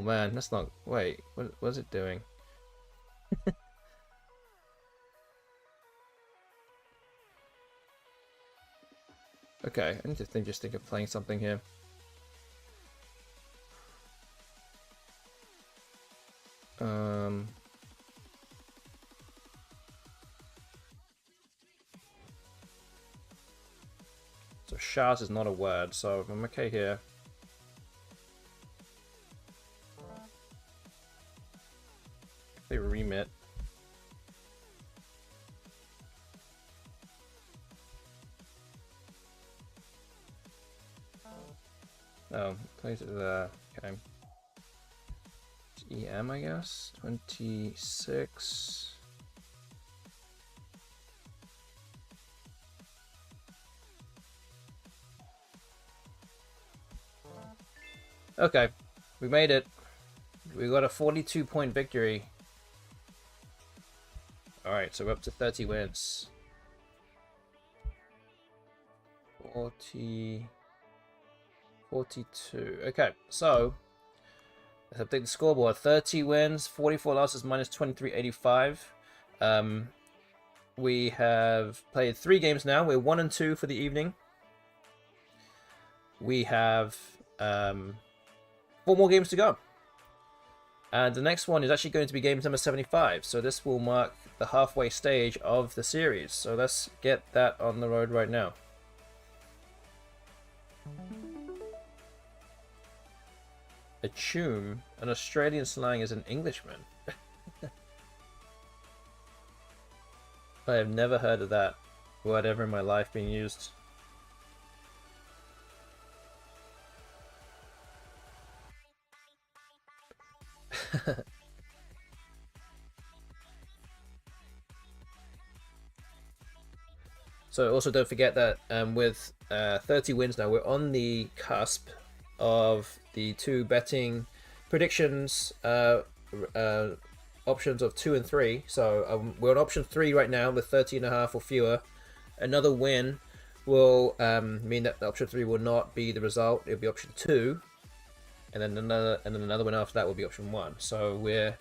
man, that's not. Wait, what is it doing? Okay, I need to just think of playing something here. So shards is not a word, so I'm okay here. They remit. Oh, place it there. Okay. It's EM, I guess. 26. Okay, we made it. We got a 42-point victory. Alright, so we're up to 30 wins. 42. Okay, so let's update the scoreboard. 30 wins, 44 losses, minus 2385. We have played 3 games now. We're 1 and 2 for the evening. We have 4 more games to go. And the next one is actually going to be game number 75. So this will mark the halfway stage of the series. So let's get that on the road right now. A choom, an Australian slang, is an Englishman. I have never heard of that word ever in my life being used. So also don't forget that with 30 wins now, we're on the cusp of the two betting predictions options of 2 and 3. So we're on option 3 right now with 30.5 or fewer. Another win will mean that option 3 will not be the result. It'll be option 2, and then another win after that will be option 1. So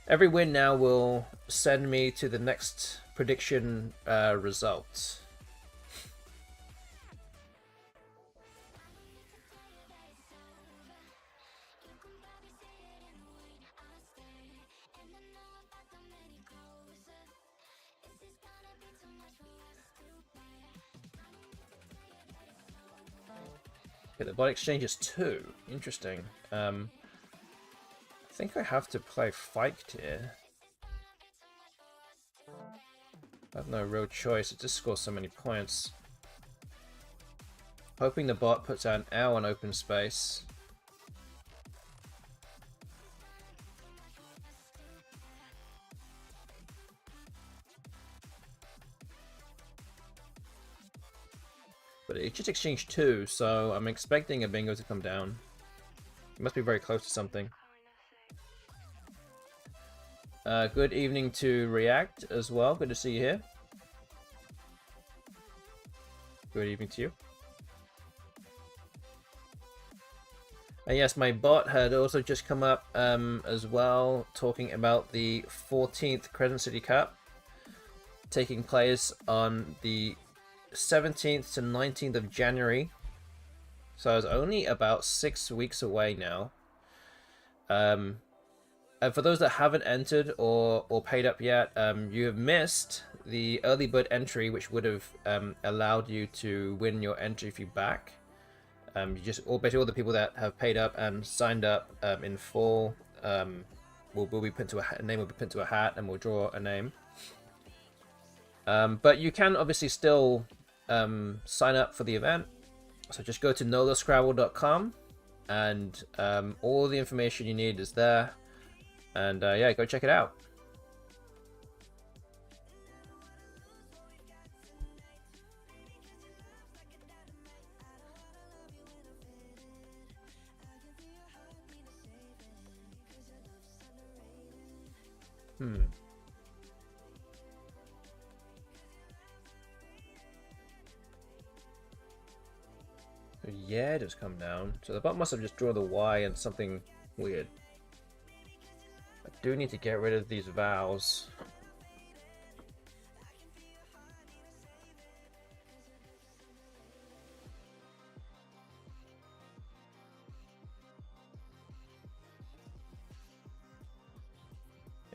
every win now will send me to the next prediction result. Okay, the bot exchange is 2. Interesting. I think I have to play Fiked here. I have no real choice. It just scores so many points. Hoping the bot puts out an L on open space. But it just exchanged 2, so I'm expecting a bingo to come down. It must be very close to something. Good evening to React as well. Good to see you here. Good evening to you. And yes, my bot had also just come up as well, talking about the 14th Crescent City Cup taking place on the 17th to 19th of January. So it's only about 6 weeks away now. And for those that haven't entered or paid up yet, you have missed the early bird entry, which would have allowed you to win your entry fee back. Basically all the people that have paid up and signed up in full will be put to a name will be put to a hat, and we'll draw a name. But you can obviously still sign up for the event. So just go to nolascrabble.com, and all the information you need is there. And yeah, go check it out. So yeah, it has come down. So the bot must have just drawn the Y and something weird. I do need to get rid of these vowels.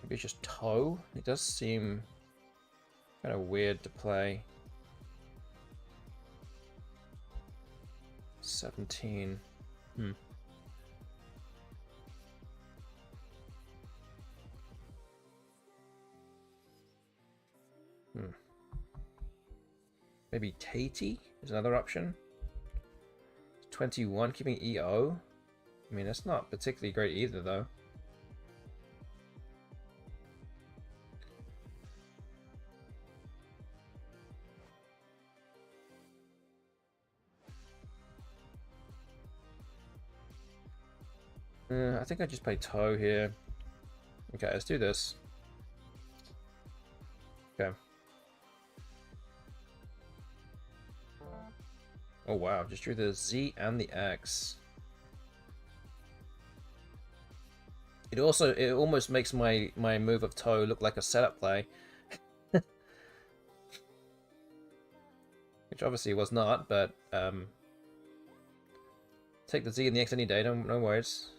Maybe it's just toe. It does seem kind of weird to play. 17. Maybe Tatey is another option. 21, keeping EO. I mean, that's not particularly great either, though. I think I just play toe here. Okay, let's do this. Okay. Oh wow, just drew the Z and the X. It almost makes my move of toe look like a setup play. Which obviously was not, but take the Z and the X any day, no worries.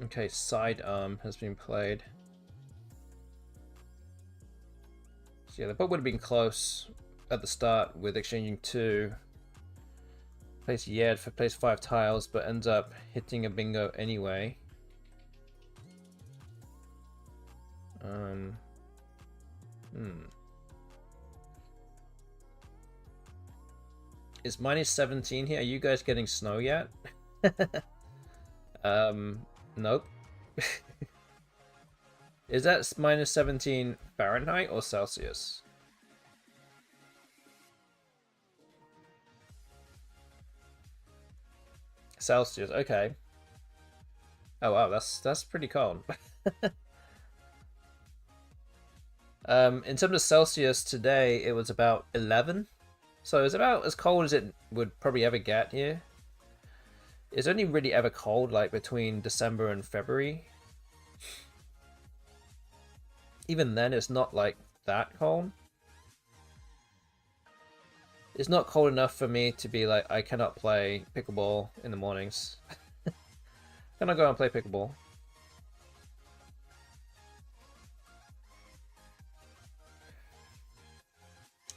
Okay, sidearm has been played. So yeah, the boat would have been close at the start with exchanging 2. Plays Yed for plays 5 tiles, but ends up hitting a bingo anyway. Is -17 here? Are you guys getting snow yet? Nope. Is that -17 Fahrenheit or Celsius? Celsius, okay. Oh wow, that's pretty cold. In terms of Celsius today, it was about 11. So it's about as cold as it would probably ever get here. It's only really ever cold like between December and February. Even then, it's not like that cold. It's not cold enough for me to be like, I cannot play pickleball in the mornings. Can I go and play pickleball?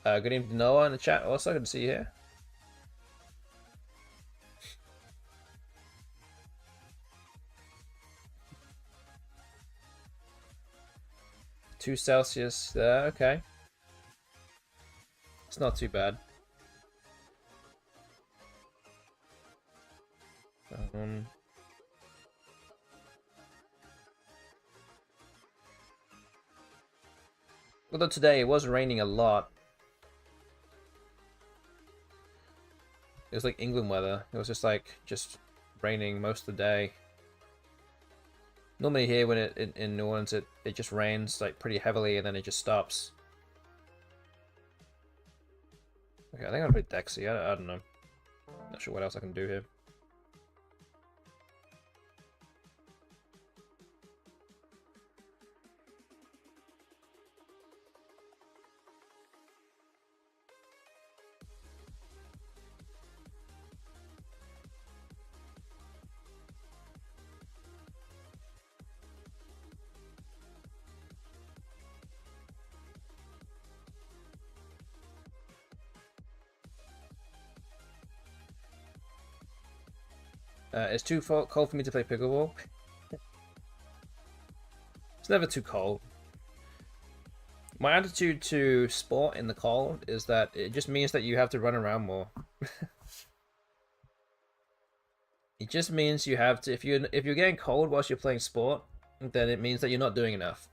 Good evening, Noah, in the chat. Also, good to see you here. Two Celsius there, okay. It's not too bad. Although today it was raining a lot. It was like England weather. It was just raining most of the day. Normally here when in New Orleans it just rains like pretty heavily and then it just stops. Okay, I think I'll play Dexy. I don't know. Not sure what else I can do here. It's too cold for me to play pickleball. It's never too cold. My attitude to sport in the cold is that it just means that you have to run around more. It just means you have to, if you're getting cold whilst you're playing sport, then it means that you're not doing enough.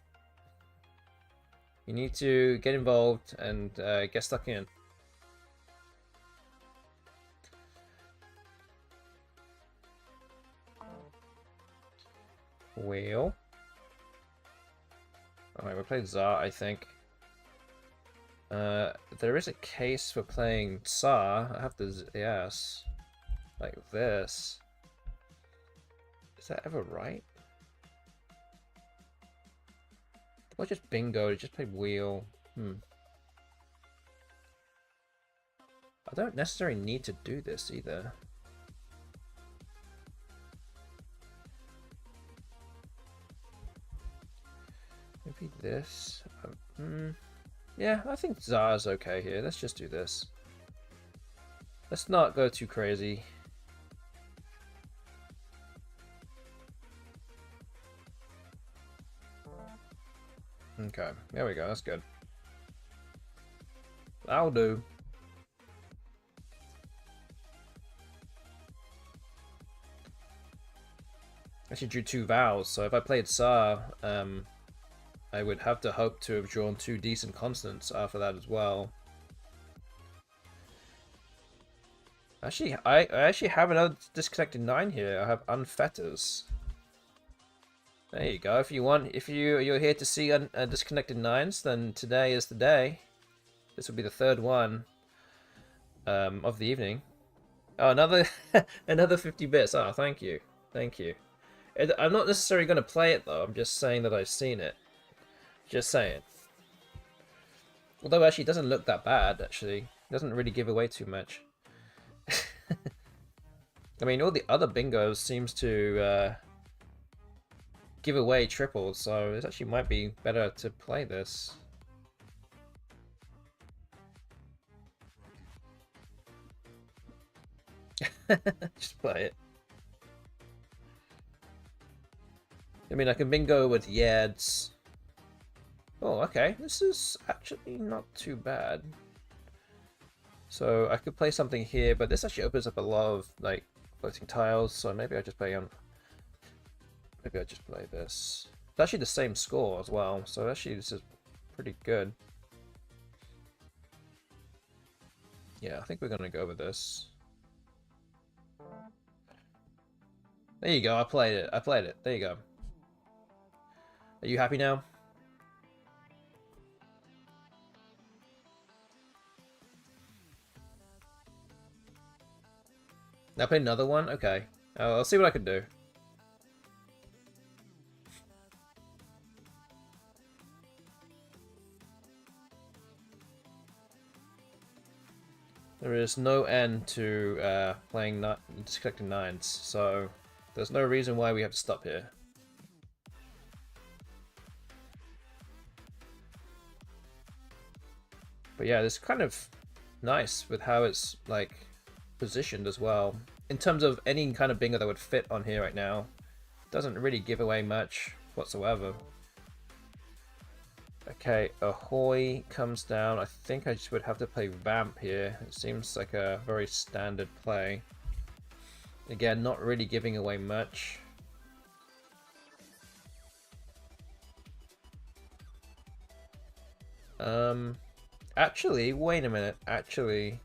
You need to get involved and get stuck in. Well, alright, we played Tsar, I think. There is a case for playing Tsar. I have to, yes, like this. Is that ever right? Or just bingo? Just play wheel. I don't necessarily need to do this either. Maybe this. Yeah, I think Tsar's okay here. Let's just do this. Let's not go too crazy. Okay, there we go. That's good. That'll do. Actually drew 2 vowels, so if I played Tsar, I would have to hope to have drawn 2 decent consonants after that as well. Actually, I actually have another disconnected 9 here. I have unfetters. There you go. If you're here to see disconnected 9s, then today is the day. This will be the 3rd one of the evening. Oh, another another 50 bits. Oh, thank you, thank you. I'm not necessarily going to play it though. I'm just saying that I've seen it. Just saying. Although actually it doesn't look that bad, actually. It doesn't really give away too much. I mean, all the other bingos seems to give away triples, so it actually might be better to play this. Just play it. I mean, I can bingo with Yads. Oh, okay. This is actually not too bad. So I could play something here, but this actually opens up a lot of like floating tiles. So maybe I just play maybe I just play this. It's actually the same score as well. So actually, this is pretty good. Yeah, I think we're gonna go with this. There you go. I played it. I played it. There you go. Are you happy now? Now play another one? Okay. I'll see what I can do. There is no end to disconnecting nines, so there's no reason why we have to stop here. But yeah, this is kind of nice with how it's like positioned as well. In terms of any kind of bingo that would fit on here right now, doesn't really give away much whatsoever. Okay, Ahoy comes down. I think I just would have to play Vamp here. It seems like a very standard play. Again, not really giving away much. Actually, wait a minute. Actually,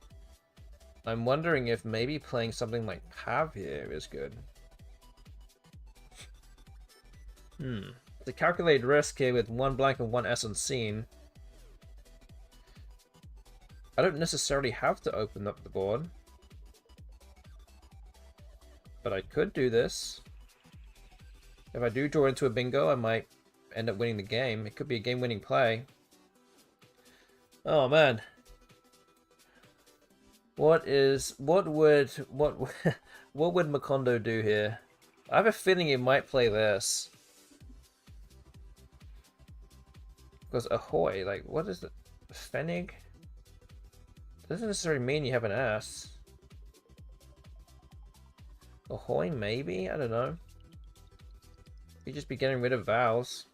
I'm wondering if maybe playing something like Pav here is good. The calculated risk here with 1 blank and 1 S unseen. I don't necessarily have to open up the board. But I could do this. If I do draw into a bingo, I might end up winning the game. It could be a game-winning play. Oh man. What would Macondo do here? I have a feeling he might play this. Because Ahoy, like, what is it? Fennig? Doesn't necessarily mean you have an ass. Ahoy, maybe? I don't know. You'd just be getting rid of vowels.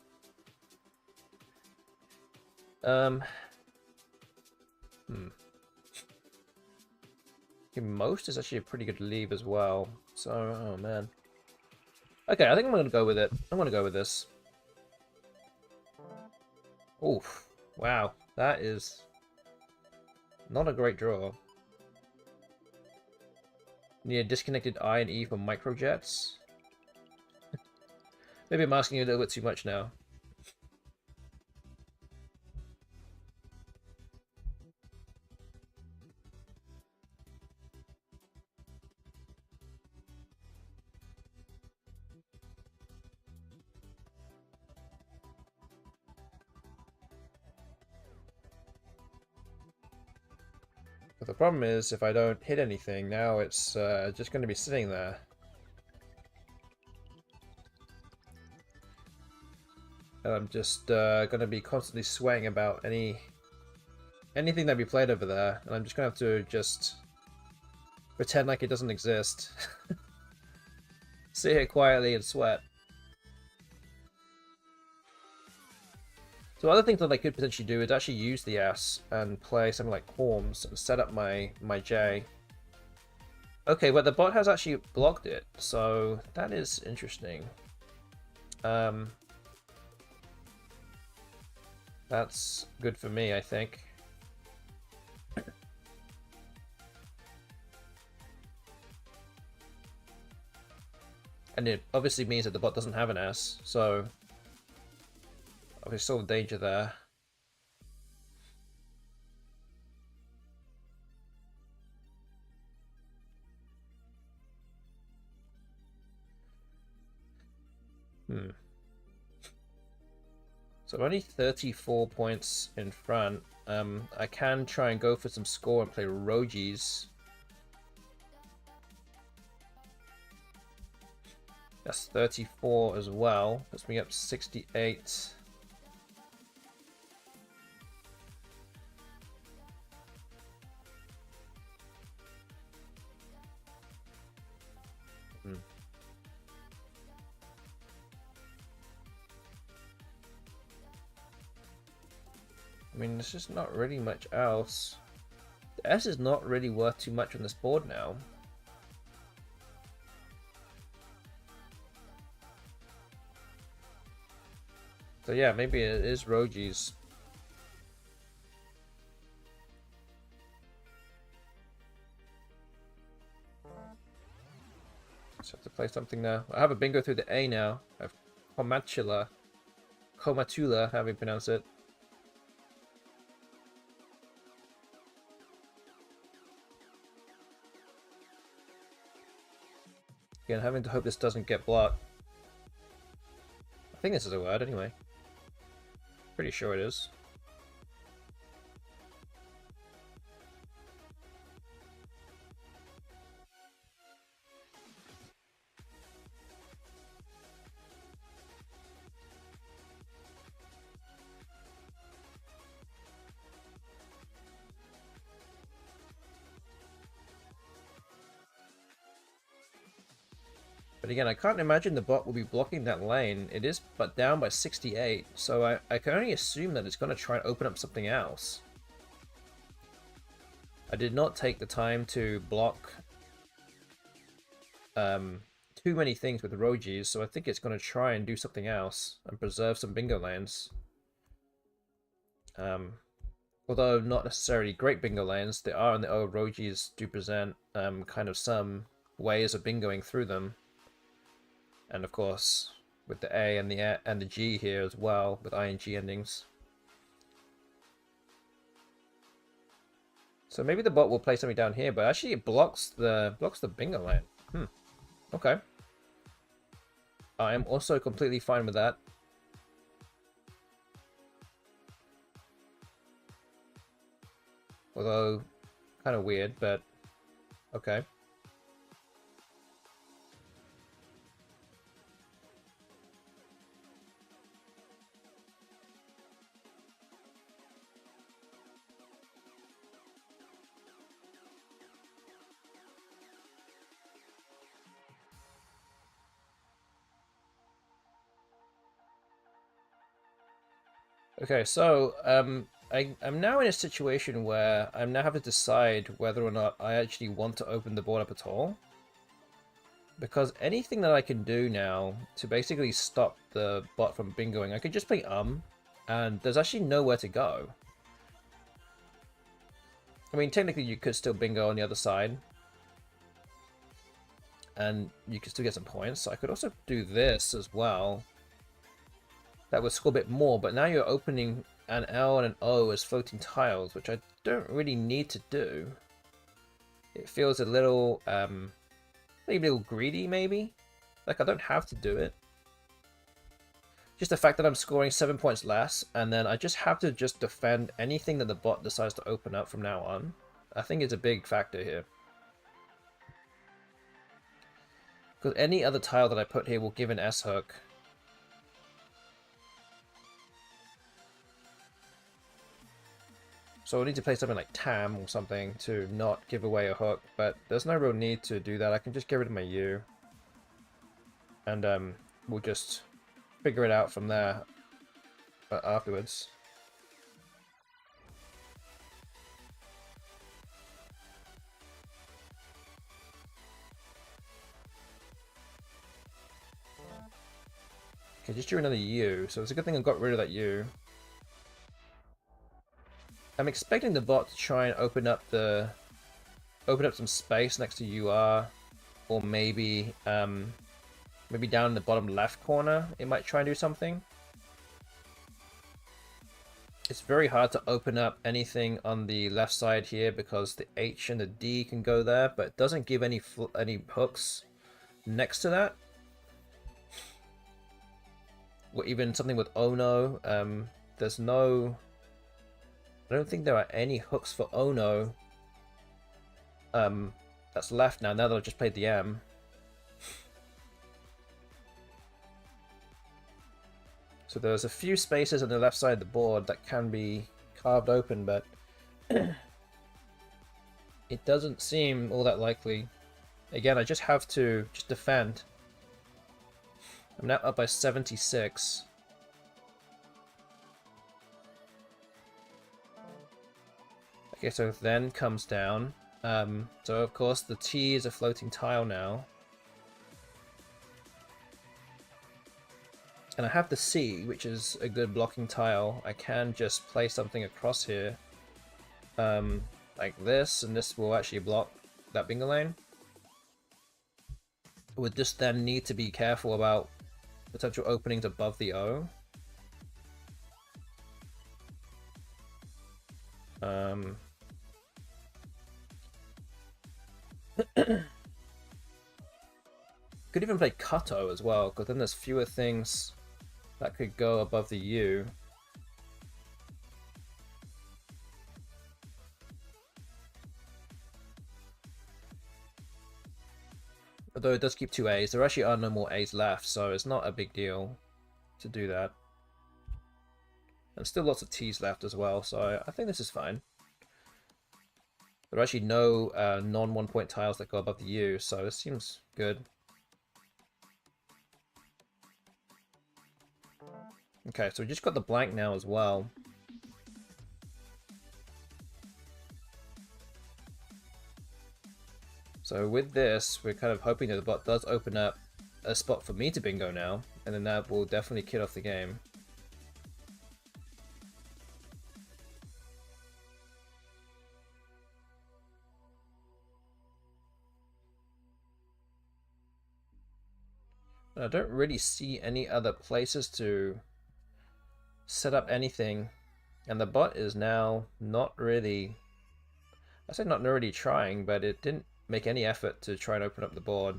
Most is actually a pretty good leave as well. So, oh man. Okay, I think I'm gonna go with it. I'm gonna go with this. Oof. Wow. That is not a great draw. Need a disconnected I and E for microjets. Maybe I'm asking you a little bit too much now. But the problem is, if I don't hit anything, now it's just going to be sitting there. And I'm just going to be constantly sweating about anything that we played over there, and I'm just going to have to just pretend like it doesn't exist. Sit here quietly and sweat. So other things that I could potentially do is actually use the S and play something like Horms and set up my J. Okay, but the bot has actually blocked it, so that is interesting. That's good for me, I think. And it obviously means that the bot doesn't have an S, so obviously still a danger there. So I'm only 34 points in front. I can try and go for some score and play Roji's. That's 34 as well. Puts me up 68. I mean, there's just not really much else. The S is not really worth too much on this board now. So yeah, maybe it is Roji's. Just have to play something now. I have a bingo through the A now. I have Comatula, however you pronounce it. Again, having to hope this doesn't get blocked. I think this is a word anyway. Pretty sure it is. But again, I can't imagine the bot will be blocking that lane. It is but down by 68, so I can only assume that it's going to try and open up something else. I did not take the time to block too many things with the Rojis, so I think it's going to try and do something else and preserve some bingo lanes. Although not necessarily great bingo lanes, there are in the old Rojis do present kind of some ways of bingoing through them. And of course, with the A and the G here as well, with I and G endings. So maybe the bot will play something down here, but actually it blocks the bingo lane. Okay. I am also completely fine with that. Although, kind of weird, but okay. Okay, so I'm now in a situation where I'm now having to decide whether or not I actually want to open the board up at all. Because anything that I can do now to basically stop the bot from bingoing, I could just play and there's actually nowhere to go. I mean, technically you could still bingo on the other side. And you could still get some points. I could also do this as well. That would score a bit more, but now you're opening an L and an O as floating tiles, which I don't really need to do. It feels a little, maybe a little greedy, maybe? Like, I don't have to do it. Just the fact that I'm scoring 7 points less, and then I just have to just defend anything that the bot decides to open up from now on. I think it's a big factor here. Because any other tile that I put here will give an S hook. So I'll need to play something like Tam or something to not give away a hook, but there's no real need to do that. I can just get rid of my U. And we'll just figure it out from there afterwards. Okay, just drew another U, so it's a good thing I got rid of that U. I'm expecting the bot to try and open up some space next to UR, or maybe maybe down in the bottom left corner it might try and do something. It's very hard to open up anything on the left side here because the H and the D can go there, but it doesn't give any hooks next to that. Or even something with Ono, there's no... I don't think there are any hooks for Ono that's left now that I've just played the M. So there's a few spaces on the left side of the board that can be carved open, but it doesn't seem all that likely. Again, I just have to just defend. I'm now up by 76. Okay, so then comes down. So of course the T is a floating tile now. And I have the C, which is a good blocking tile. I can just play something across here. Like this, and this will actually block that bingo lane. Would just then need to be careful about potential openings above the O. Could even play cut O as well, because then there's fewer things that could go above the U. Although it does keep 2 A's, there actually are no more A's left, so it's not a big deal to do that. And still lots of T's left as well, so I think this is fine. There are actually no non-1 point tiles that go above the U, so this seems good. Okay, so we just got the blank now as well. So with this, we're kind of hoping that the bot does open up a spot for me to bingo now, and then that will definitely kill off the game. I don't really see any other places to set up anything, and the bot is now not really, I say not really trying, but it didn't make any effort to try and open up the board.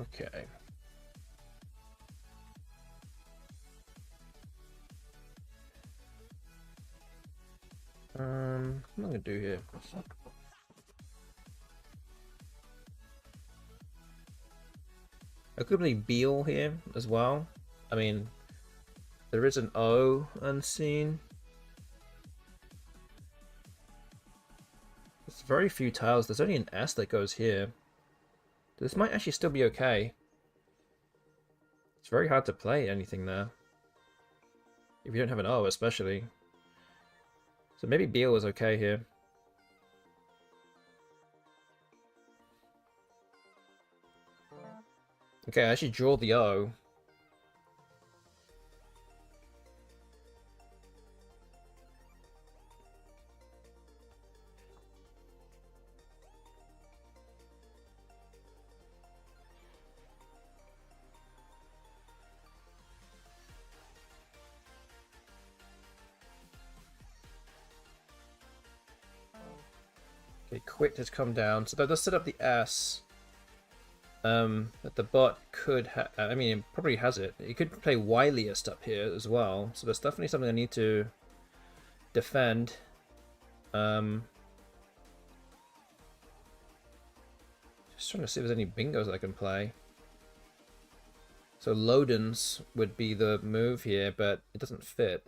Okay. What am I gonna do here? I could play Beal here as well. I mean, there is an O unseen. There's very few tiles. There's only an S that goes here. This might actually still be okay. It's very hard to play anything there. If you don't have an O, especially. So maybe Beal is okay here. Okay, I actually draw the O. Okay, quit has come down, so that does set up the S. That the bot could I mean, it probably has it. It could play wiliest up here as well, so that's definitely something I need to defend. Just trying to see if there's any bingos I can play. So Lodens would be the move here, but it doesn't fit.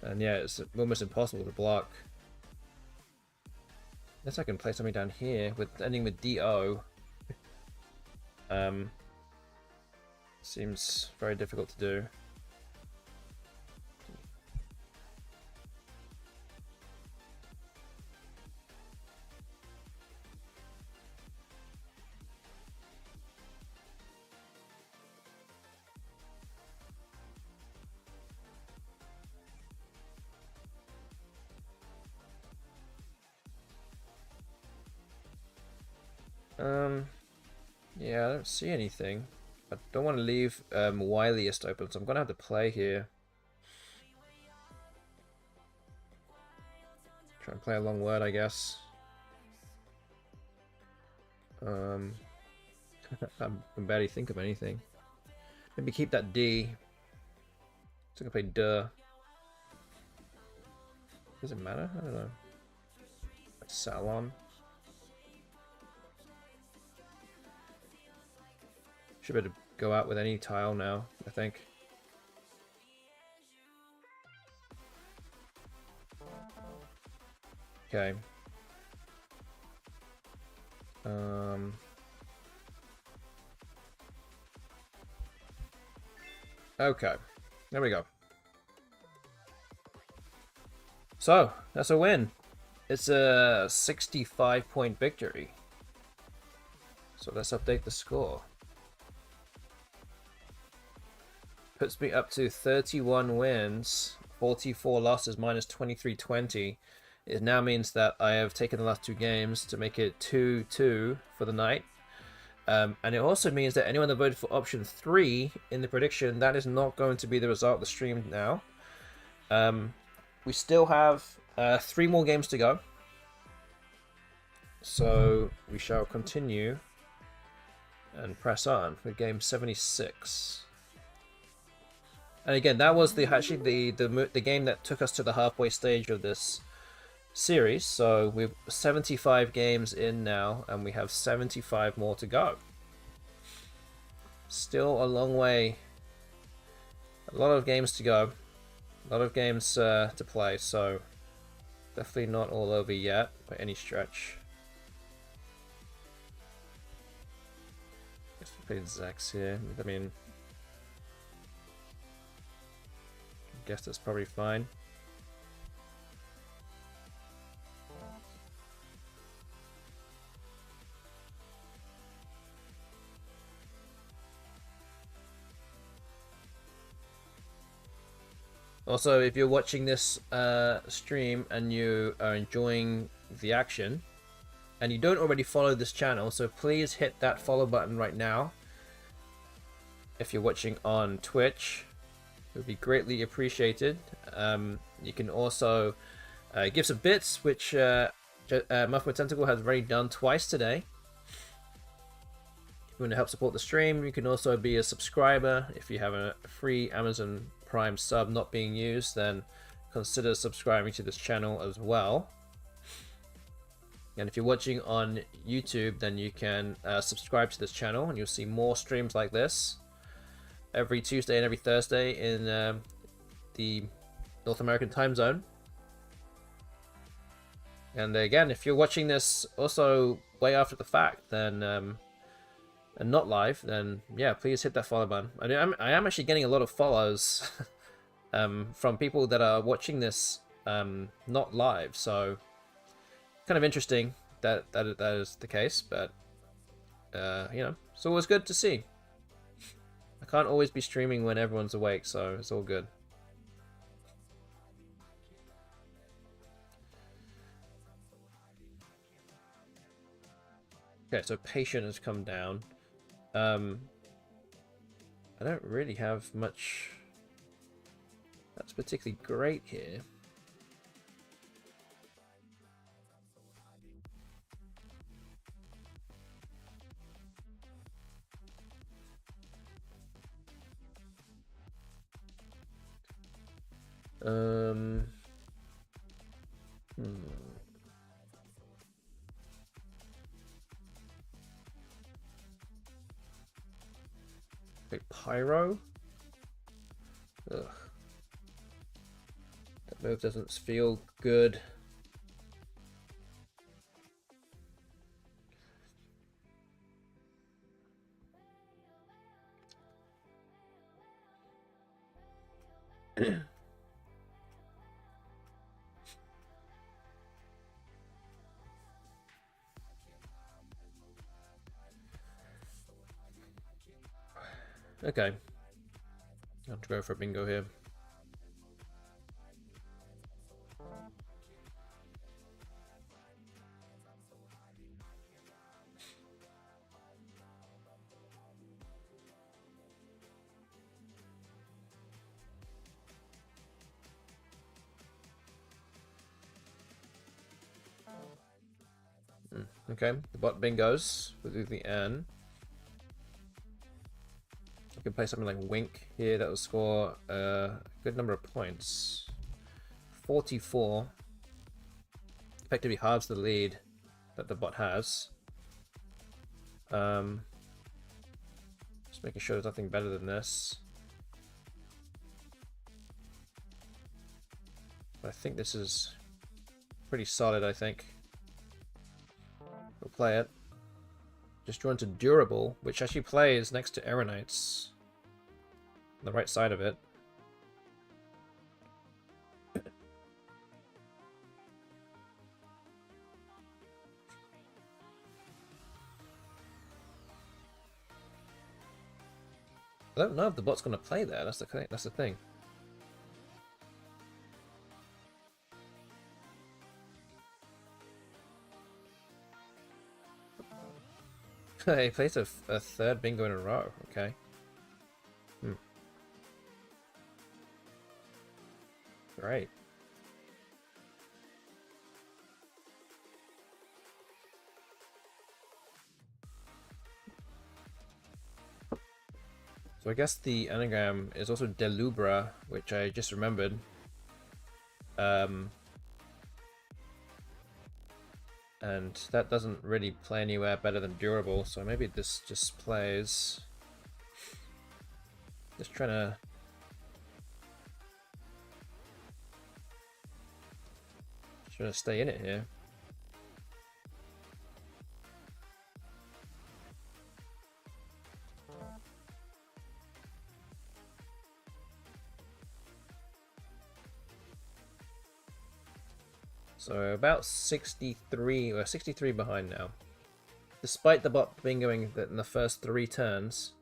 And yeah, it's almost impossible to block. Unless I can play something down here with ending with DO. Seems very difficult to do. Yeah, I don't see anything. I don't want to leave wiliest open, so I'm gonna have to play here. Try and play a long word, I guess. I can barely think of anything. Maybe keep that D. So I can play duh. Does it matter? I don't know. Salon. Should be able to go out with any tile now, I think. Okay. Okay. There we go. So, that's a win. It's a 65-point victory. So let's update the score. Puts me up to 31 wins, 44 losses, minus 2320. It now means that I have taken the last two games to make it 2-2 for the night. And it also means that anyone that voted for option 3 in the prediction, that is not going to be the result of the stream now. We still have 3 more games to go. So we shall continue and press on with game 76. And again, that was actually the game that took us to the halfway stage of this series. So we're 75 games in now, and we have 75 more to go. Still a long way. A lot of games to go. A lot of games to play, so definitely not all over yet by any stretch. Guess we played Zax here. I mean, I guess that's probably fine. Also, if you're watching this stream and you are enjoying the action and you don't already follow this channel, so please hit that follow button right now. If you're watching on Twitch, it would be greatly appreciated. You can also give some bits, which Muffin Tentacle has already done twice today. If you want to help support the stream, you can also be a subscriber. If you have a free Amazon Prime sub not being used, then consider subscribing to this channel as well. And if you're watching on YouTube, then you can subscribe to this channel and you'll see more streams like this every Tuesday and every Thursday in the North American time zone. And again, if you're watching this also way after the fact, then and not live, then yeah, please hit that follow button. I am actually getting a lot of follows from people that are watching this not live, so kind of interesting that is the case, but you know, it's always good to see. I can't always be streaming when everyone's awake, so it's all good. Okay, so patient has come down. I don't really have much that's particularly great here. Wait, Pyro? Ugh. That move doesn't feel good. Okay. I have to go for a bingo here. Okay, the bot bingos with the N. You can play something like Wink here that will score a good number of points. 44. Effectively halves the lead that the bot has. Just making sure there's nothing better than this. But I think this is pretty solid, I think. We'll play it. Just drawn to Durable, which actually plays next to Aeronites. On the right side of it. I don't know if the bot's going to play there. That's the thing. He plays a third bingo in a row. Okay. Great. So I guess the anagram is also Delubra, which I just remembered. And that doesn't really play anywhere better than Durable, so maybe this just plays. Just trying to stay in it here. So about 63 or 63 behind now. Despite the bot bingoing in the first 3 turns.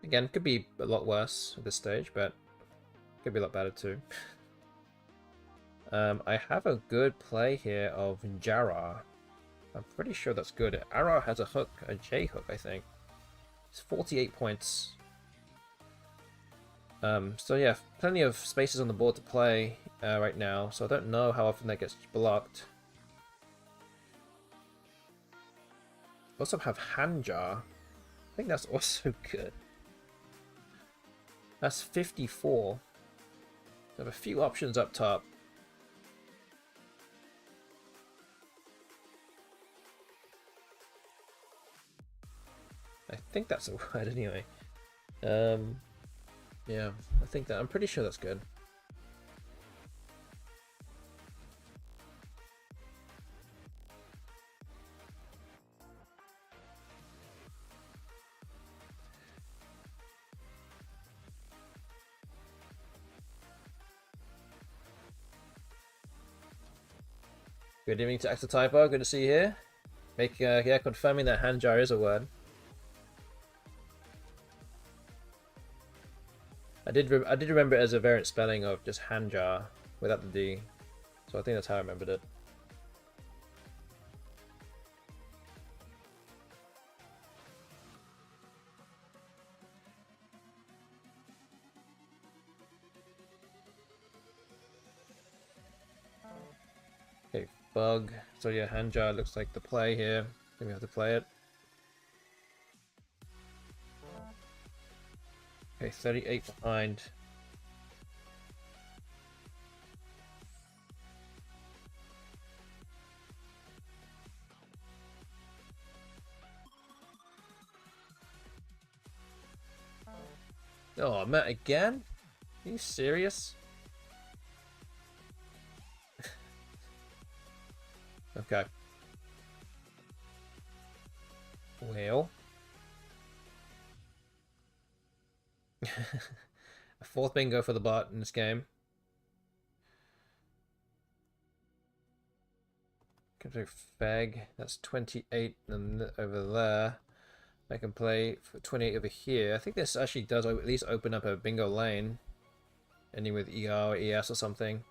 Again, could be a lot worse at this stage, but could be a lot better too. I have a good play here of Jara. I'm pretty sure that's good. Ara has a hook, a J hook, I think. It's 48 points. So yeah, plenty of spaces on the board to play right now, so I don't know how often that gets blocked. Also have Hand Jar. I think that's also good. That's 54. So I have a few options up top. I think that's a word anyway. Yeah, I think that I'm pretty sure that's good. Good evening to Axotypo, good to see you here. Yeah, confirming that Hand Jar is a word. I did remember it as a variant spelling of just Hand Jar without the D, so I think that's how I remembered it. Okay, Bug. So yeah, Hand Jar looks like the play here. Then we have to play it. Okay, 38 behind. Oh, Matt again? Are you serious? Okay. Well. A 4th bingo for the bot in this game. Config Fag, that's 28 and over there. I can play for 28 over here. I think this actually does at least open up a bingo lane. Ending with ER or ES or something.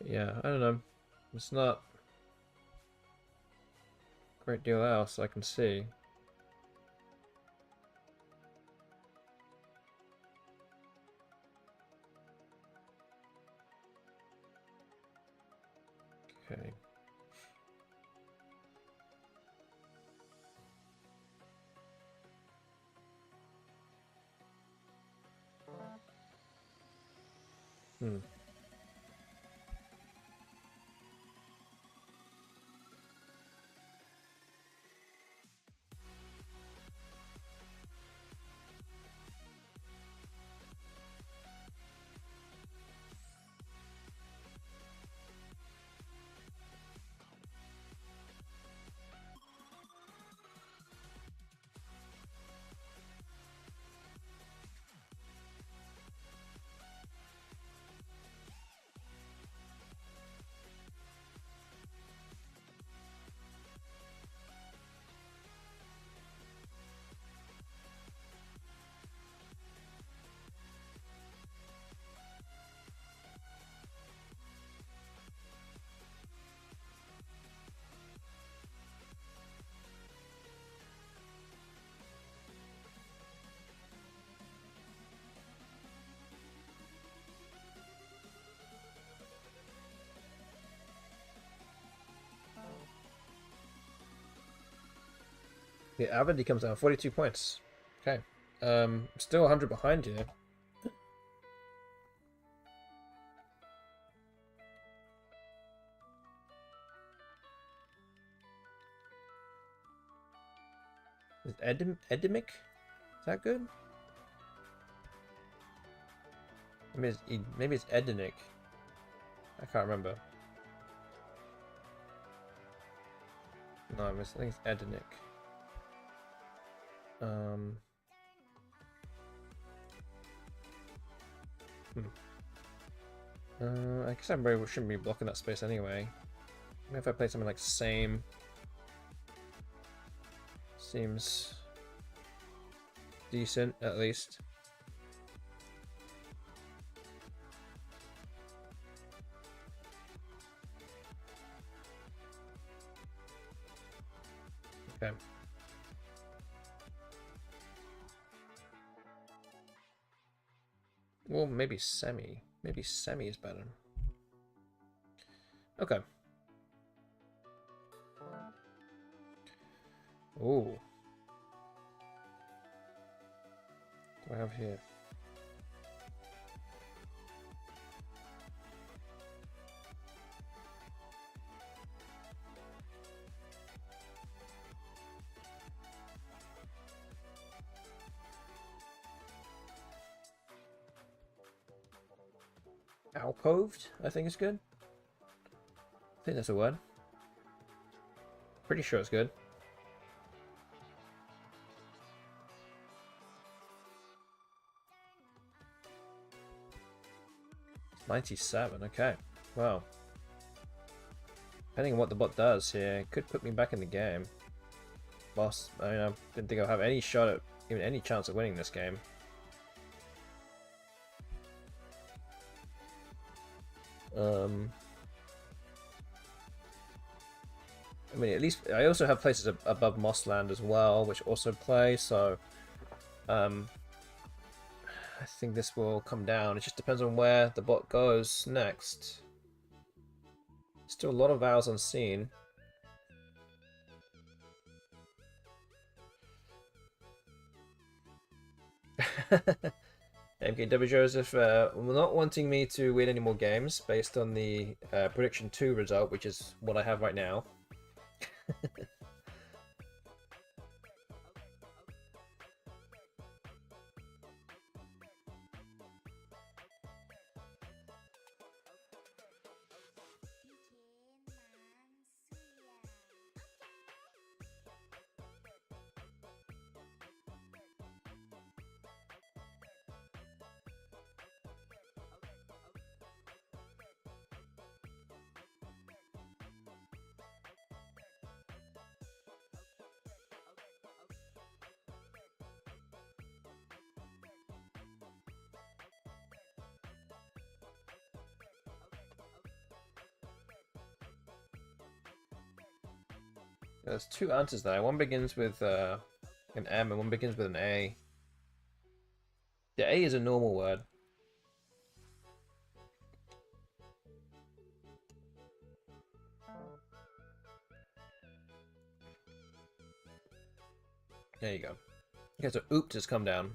Yeah, I don't know. It's not a great deal else I can see. Okay. Hmm. The ALBANY comes down 42 points. Okay. Still 100 behind you. Is Edimic? Is that good? Maybe it's Edinic. I can't remember. No, I think it's Edinic. I guess I really shouldn't be blocking that space anyway. Maybe if I play something like same, seems decent at least. Okay. Well, maybe semi. Maybe semi is better. Okay. Ooh. What do I have here? Alcoved, I think is good. I think that's a word. Pretty sure it's good. It's 97, okay. Well. Depending on what the bot does here, it could put me back in the game. Boss, I mean, I didn't think I'll have any shot at, even any chance of winning this game. I mean, at least I also have places above Mossland as well, which also play. So, I think this will come down. It just depends on where the bot goes next. Still a lot of vows unseen. MKW Joseph not wanting me to win any more games based on the prediction 2 result, which is what I have right now. There's two answers there. One begins with an M and one begins with an A. The A is a normal word. There you go. Okay, so oops has come down.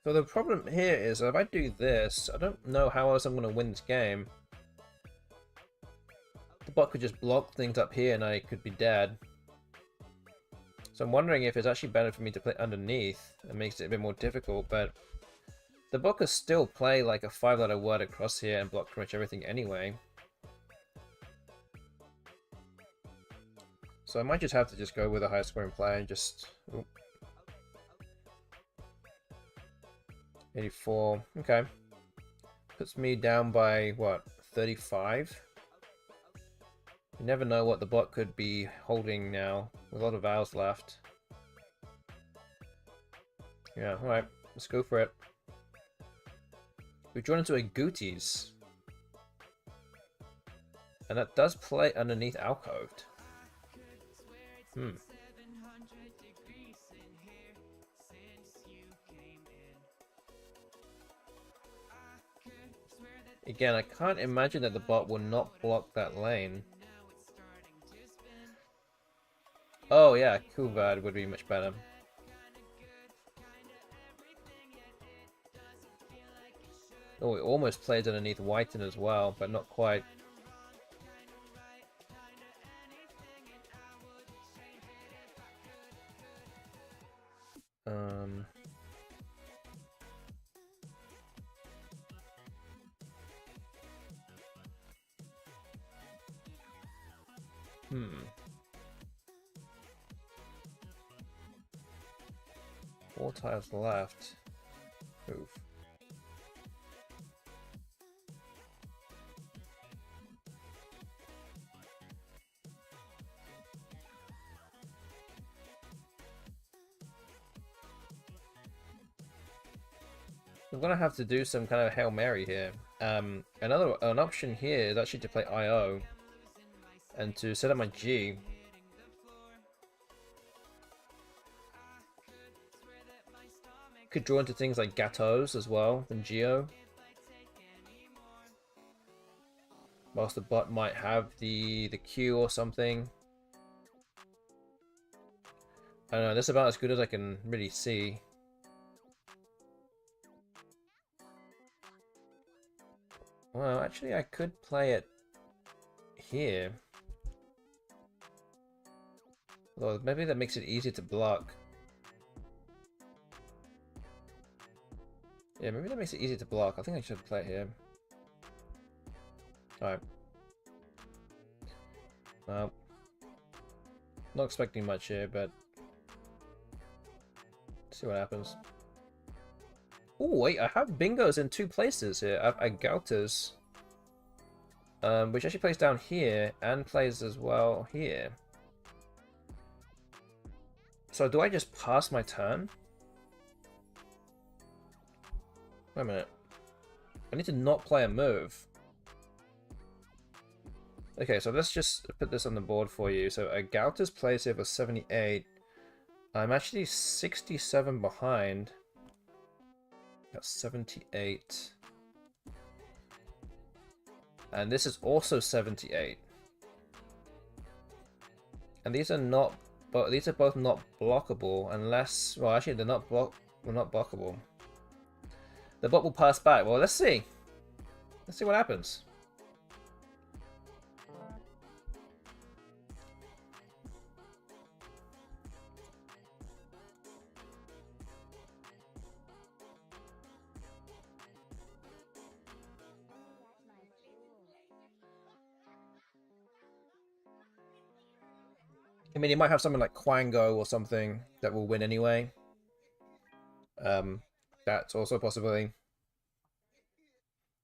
So the problem here is if I do this, I don't know how else I'm going to win this game. The bot could just block things up here and I could be dead. So I'm wondering if it's actually better for me to play underneath. It makes it a bit more difficult, but the bot could still play like a 5-letter word across here and block pretty much everything anyway. So I might just have to just go with a high scoring player and just... Oop. 84, okay. Puts me down by, what, 35? You never know what the bot could be holding now. With a lot of vowels left. Yeah, alright. Let's go for it. We've drawn into a Gooties. And that does play underneath Alcoved. Again, I can't imagine that the bot will not block that lane. Oh yeah, Kuvad would be much better. Oh, it almost plays underneath Whiten as well, but not quite. Four tiles left. Oof. I'm gonna have to do some kind of Hail Mary here. An option here is actually to play IO and to set up my G. Could draw into things like Gatos as well than Geo. Whilst the bot might have the Q or something. I don't know, that's about as good as I can really see. Well, actually I could play it here. Well, maybe that makes it easier to block. Yeah, maybe that makes it easier to block. I think I should play it here. Alright. Well, not expecting much here, but see what happens. Oh wait, I have bingos in two places here. I have Agautas, which actually plays down here and plays as well here. So do I just pass my turn? Wait a minute. I need to not play a move. Okay, so let's just put this on the board for you. So Agautas plays here for 78. I'm actually 67 behind. That's 78. And this is also 78. And these are not, but these are both not blockable unless, well, actually they're not blockable. The bot will pass back. Well, let's see. Let's see what happens. I mean, you might have something like Quango or something that will win anyway. That's also a possibility.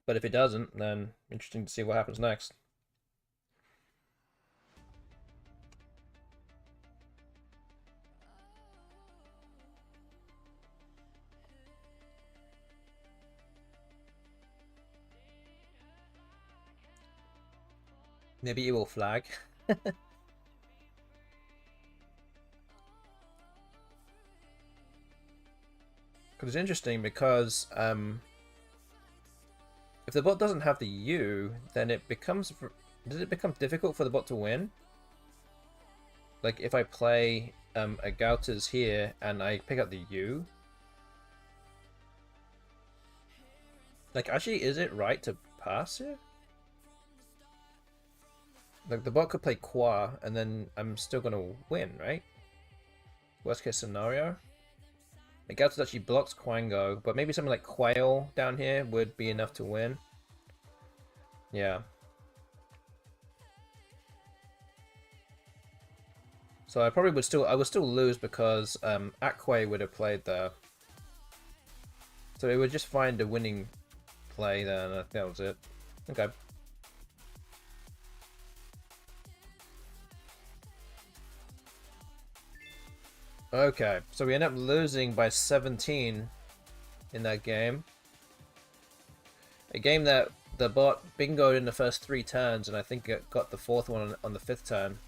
But if it doesn't, then interesting to see what happens next. Maybe it will flag. Because it's interesting because if the bot doesn't have the U, then it becomes... Does it become difficult for the bot to win? Like if I play a Gauters here and I pick up the U? Like actually, is it right to pass here? Like the bot could play Qua and then I'm still gonna win, right? Worst case scenario. Like Gauters actually blocks Quango, but maybe something like Quail down here would be enough to win. Yeah. So I probably would still lose because Akwe would have played there. So it would just find a winning play there, and I think that was it. Okay. Okay, so we end up losing by 17 in that game. A game that the bot bingoed in the first 3 turns, and I think it got the 4th one on the 5th turn.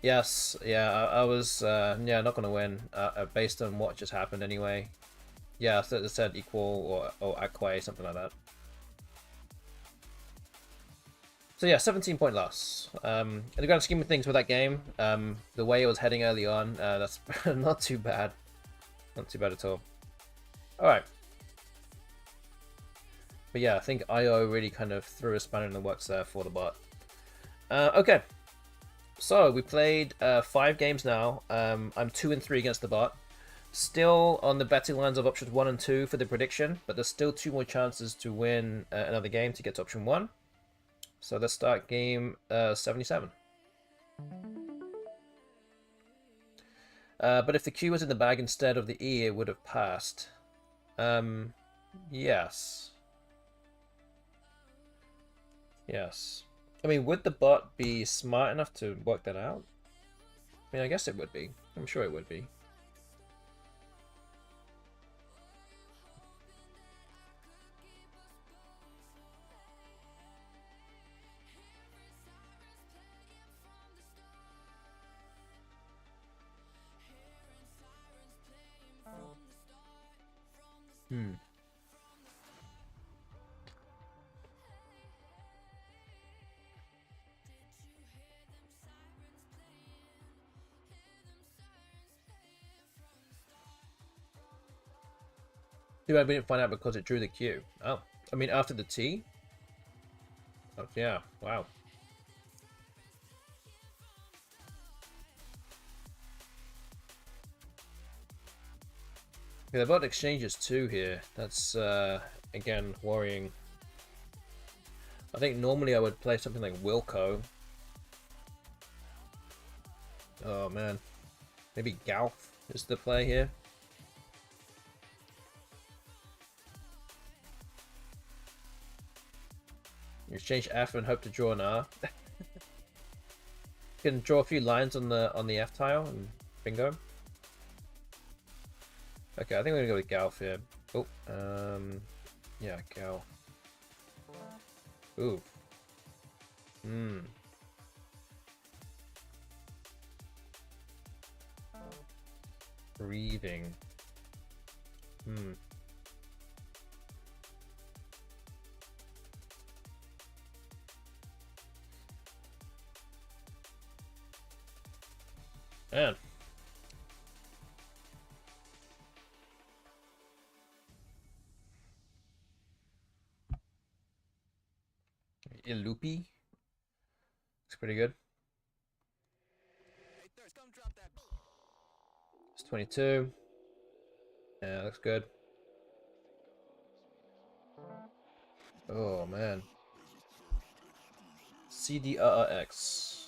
Yes, yeah, I was yeah, not gonna win based on what just happened anyway. Yeah, so it said equal or Akwe, something like that. So yeah, 17-point loss. In the grand scheme of things with that game, the way it was heading early on, that's not too bad. Not too bad at all. Alright. But yeah, I think IO really kind of threw a spanner in the works there for the bot. Okay. So we played 5 games now. I'm 2-3 against the bot. Still on the betting lines of options 1 and 2 for the prediction, but there's still 2 more chances to win another game to get to option 1. So let's start game 77. But if the Q was in the bag instead of the E, it would have passed. Yes. Yes. I mean, would the bot be smart enough to work that out? I mean, I guess it would be. I'm sure it would be. Hmm. Too bad we didn't find out because it drew the Q. Oh, I mean, after the T? Oh, yeah, wow. Yeah, the bot exchanges 2 here. That's, again, worrying. I think normally I would play something like Wilco. Oh, man. Maybe Galf is the play here. You exchange F and hope to draw an R. You can draw a few lines on the F tile and bingo. Okay, I think we're gonna go with Galf here. Oh, yeah, Gal. Ooh. Hmm. Breathing. Hmm. Man. Ilupi. Looks pretty good. It's 22. Yeah, looks good. Oh, man. CDRX.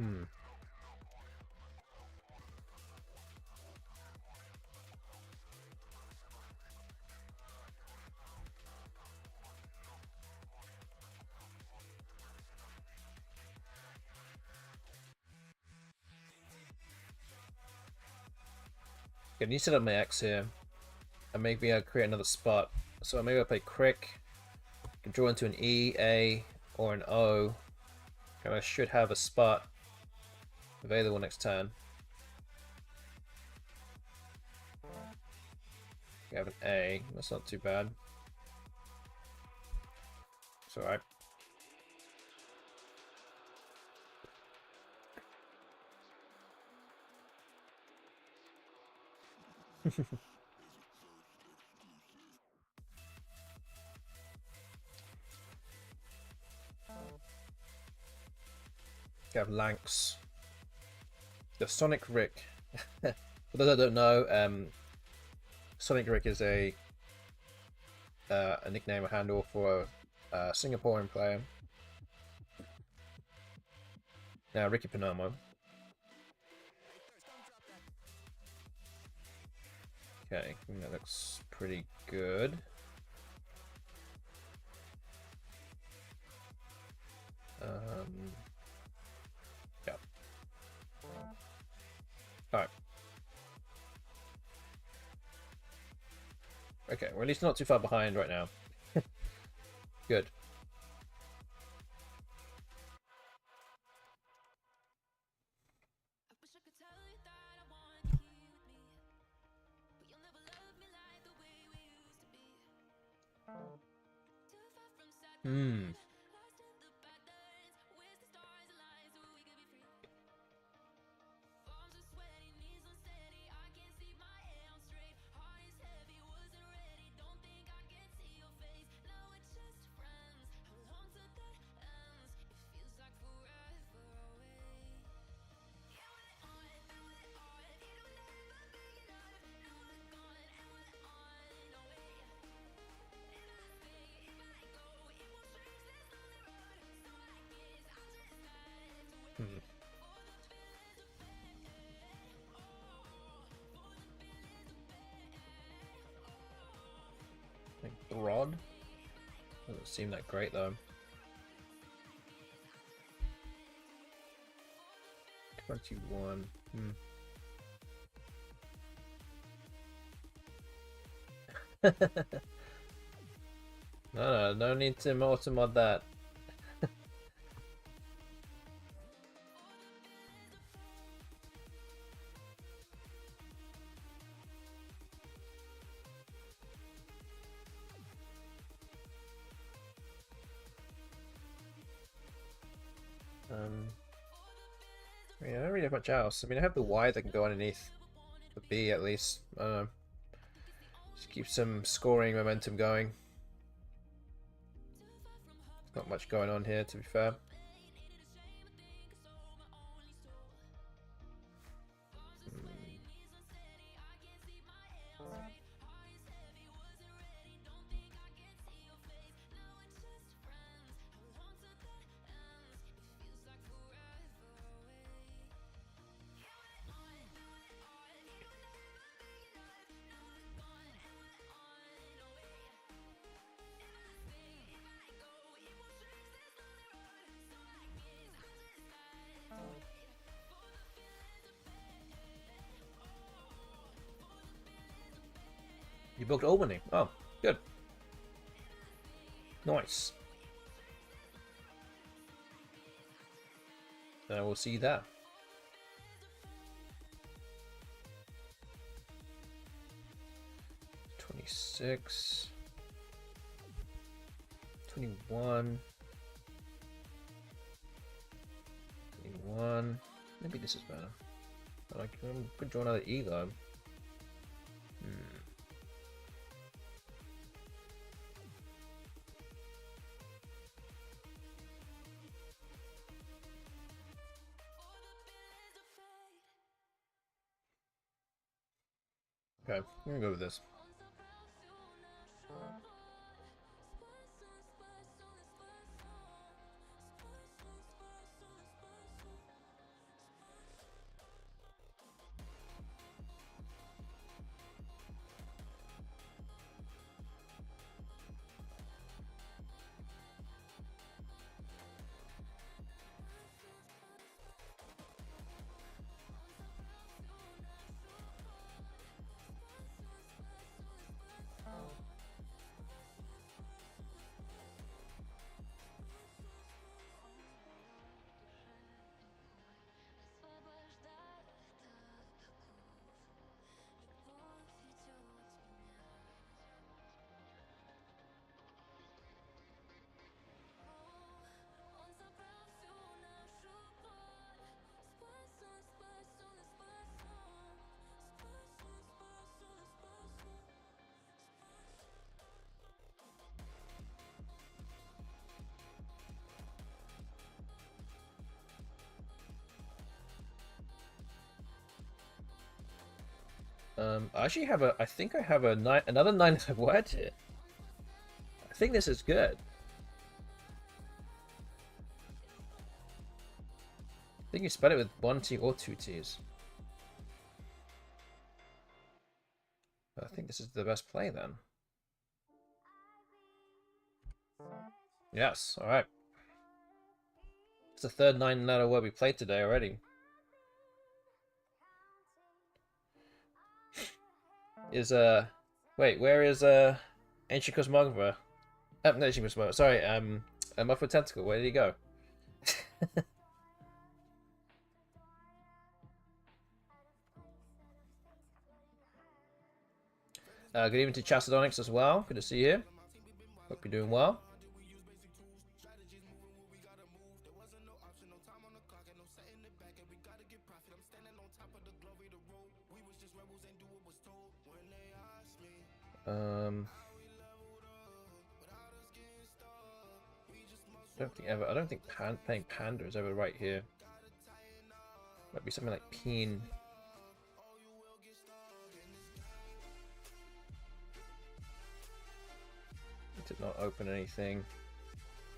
Hmm. I need to set up my X here. And maybe I'll create another spot. So maybe I'll play Crick, can draw into an E, A, or an O. And I should have a spot available next turn. We have an A, that's not too bad. It's alright. We have Lanx. The Sonic Rick. For those that don't know, Sonic Rick is a nickname, a handle for a Singaporean player. Now, Ricky Panamo. Okay, I think that looks pretty good. Yeah. Alright. Okay, we're at least not too far behind right now. Good. Hmm. Hmm. Like Broad? Doesn't seem that great though. 21. Hmm. No need to auto-mod that. I mean, I don't really have much else. I mean, I have the Y that can go underneath the B at least. I don't know. Just keep some scoring momentum going. Not much going on here, to be fair. You booked Albany. Oh, good. Nice. Then I will see you there. $26. 21. 21. Maybe this is better. I could draw another E though. Okay, I'm gonna go with this. I actually have a. I think I have another 9 words here. I think this is good. I think you spell it with 1 T or 2 T's. I think this is the best play then. Yes, alright. It's the third 9-letter word we played today already. Wait, where is Ancient Cosmographer? Not Ancient Cosmographer, sorry, Muffled Tentacle, where did he go? Good evening to Chastodonix as well. Good to see you. Hope you're doing well. I don't think playing Panda is ever right here. Might be something like Peen. Did not open anything.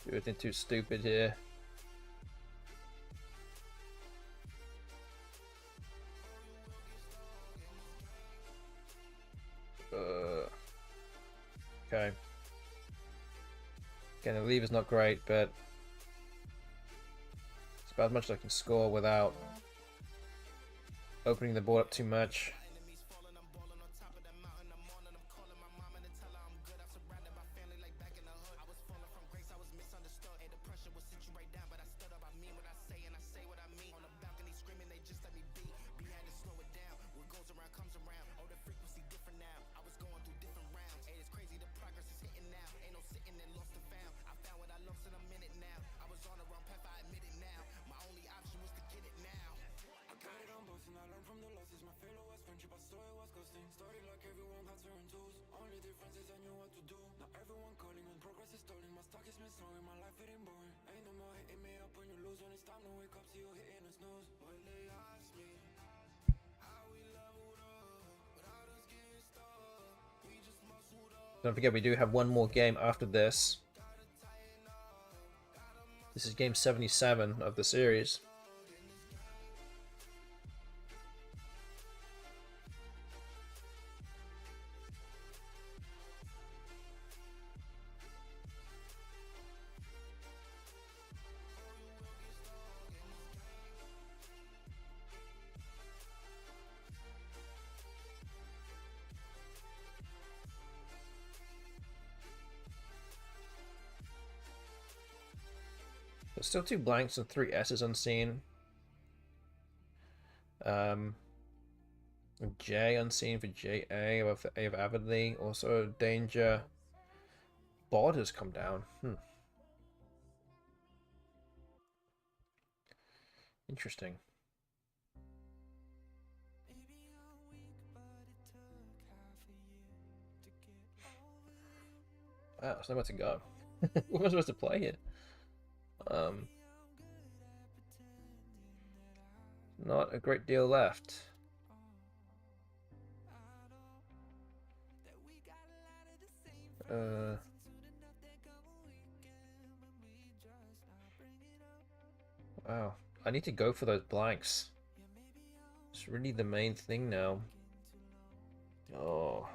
Do anything too stupid here. Okay. Again, the lever's not great, but it's about as much as I can score without opening the board up too much. Don't forget, we do have one more game after this. This is game 77 of the series. There's still 2 blanks and 3 S's unseen. J unseen for JA above the A of Avidly. Also danger. Bod has come down. Interesting. Wow, there's nowhere to go. What am I supposed to play here? Not a great deal left. Wow, I need to go for those blanks. It's really the main thing now. Oh.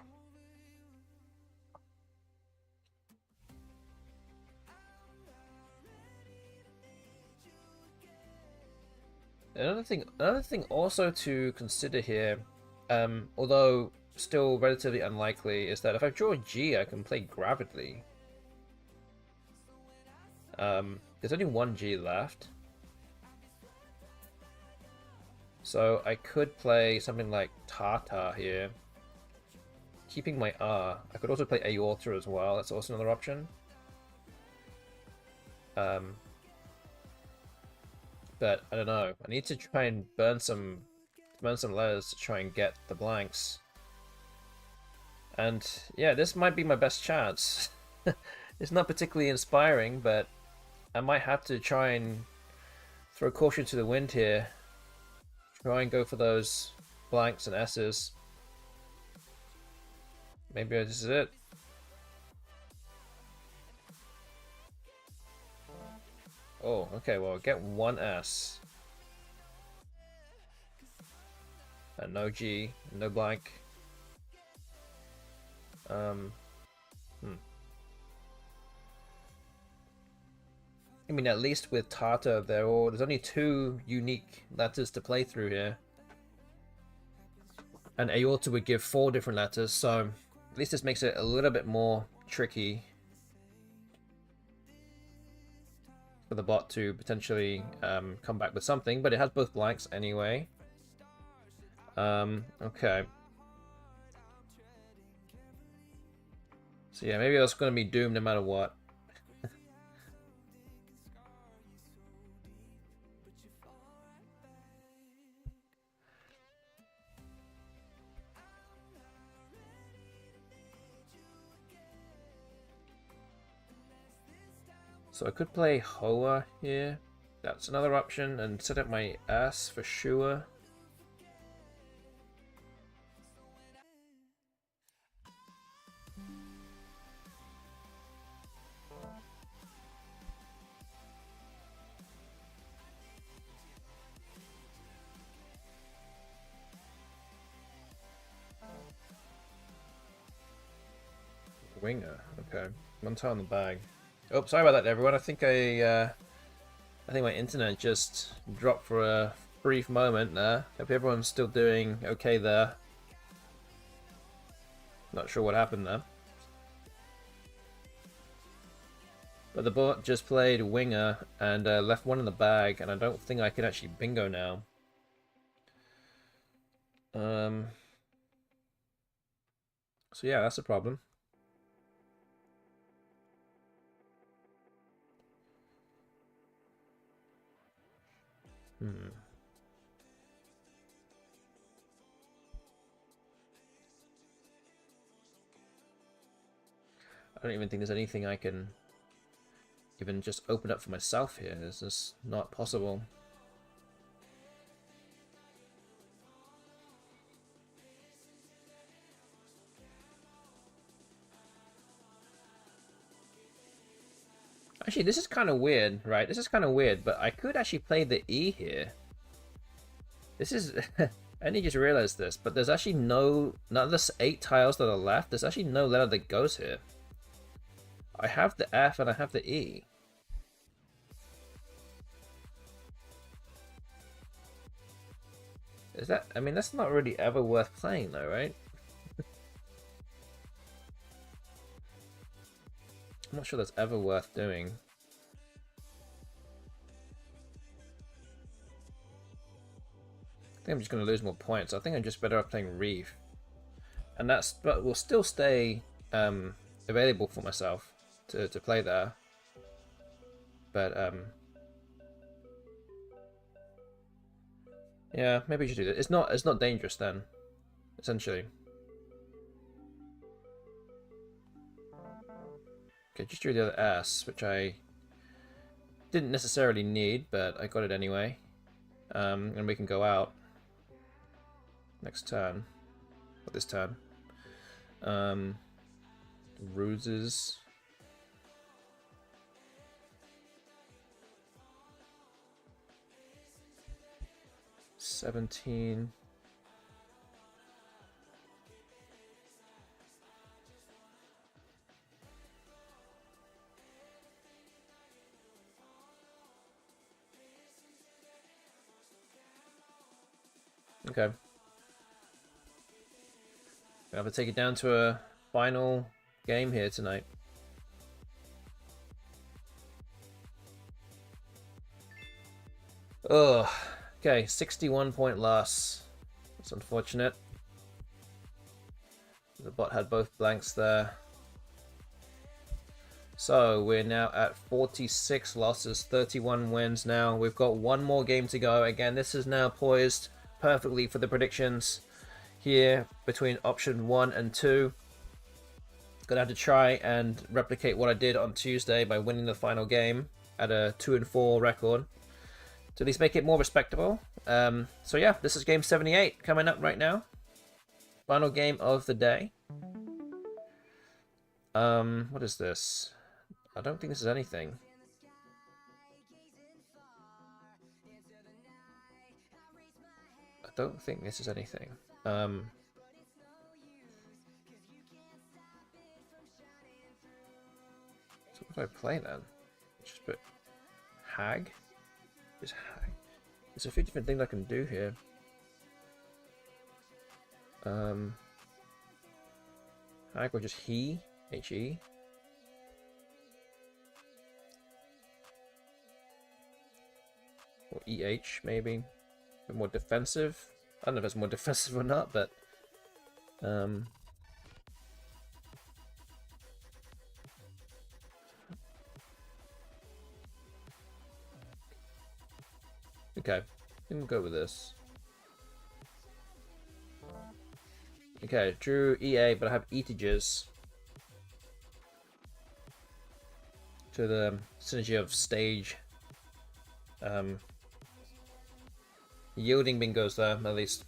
Another thing also to consider here, although still relatively unlikely, is that if I draw a G, I can play Gravidly. There's only 1 G left. So I could play something like Tata here, keeping my R. I could also play Aorta as well, that's also another option. But I don't know. I need to try and burn some letters to try and get the blanks. And yeah, this might be my best chance. It's not particularly inspiring, but I might have to try and throw caution to the wind here. Try and go for those blanks and S's. Maybe this is it. Oh, okay, well, get one S. And no G, no blank. I mean, at least with Tata, there's only 2 unique letters to play through here. And Aorta would give 4 different letters, so at least this makes it a little bit more tricky for the bot to potentially come back with something, but it has both blanks anyway. Okay. So yeah, maybe that's going to be doomed no matter what. So I could play Hoa here. That's another option, and set up my S for sure. Winger, okay. One tie on the bag. Oh, sorry about that, everyone. I think my internet just dropped for a brief moment there. Hope everyone's still doing okay there. Not sure what happened there. But the bot just played winger and left one in the bag, and I don't think I can actually bingo now. So yeah, that's a problem. I don't even think there's anything I can even just open up for myself here. It's just not possible. Actually, this is kind of weird, right? This is kind of weird, but I could actually play the E here. This is... I only just realized this, but there's actually none of the 8 tiles that are left. There's actually no letter that goes here. I have the F and I have the E. Is that... I mean, that's not really ever worth playing though, right? I'm not sure that's ever worth doing. I think I'm just going to lose more points. I think I'm just better off playing Reef. And that's... but will still stay available for myself to play there. But, yeah, maybe you should do that. It's not dangerous then, essentially. Okay, just drew the other S, which I didn't necessarily need, but I got it anyway. And we can go out next turn, or this turn. Ruses. $17. Okay. I have to take it down to a final game here tonight. Ugh. Okay, 61-point loss. That's unfortunate. The bot had both blanks there. So we're now at 46 losses, 31 wins now. We've got one more game to go. Again, this is now poised perfectly for the predictions here between option 1 and 2. Gonna have to try and replicate what I did on Tuesday by winning the final game at a 2-4 record to at least make it more respectable. So yeah, this is game 78 coming up right now. Final game of the day. What is this? I don't think this is anything. I don't think this is anything. So what do I play then? Just put hag? Just hag. There's a few different things I can do here. Hag or just he? H-E? Or E-H, maybe? A bit more defensive? I don't know if it's more defensive or not, but... Okay, we'll go with this. Okay, drew EA, but I have etages. To the synergy of stage. Yielding bingos there, at least.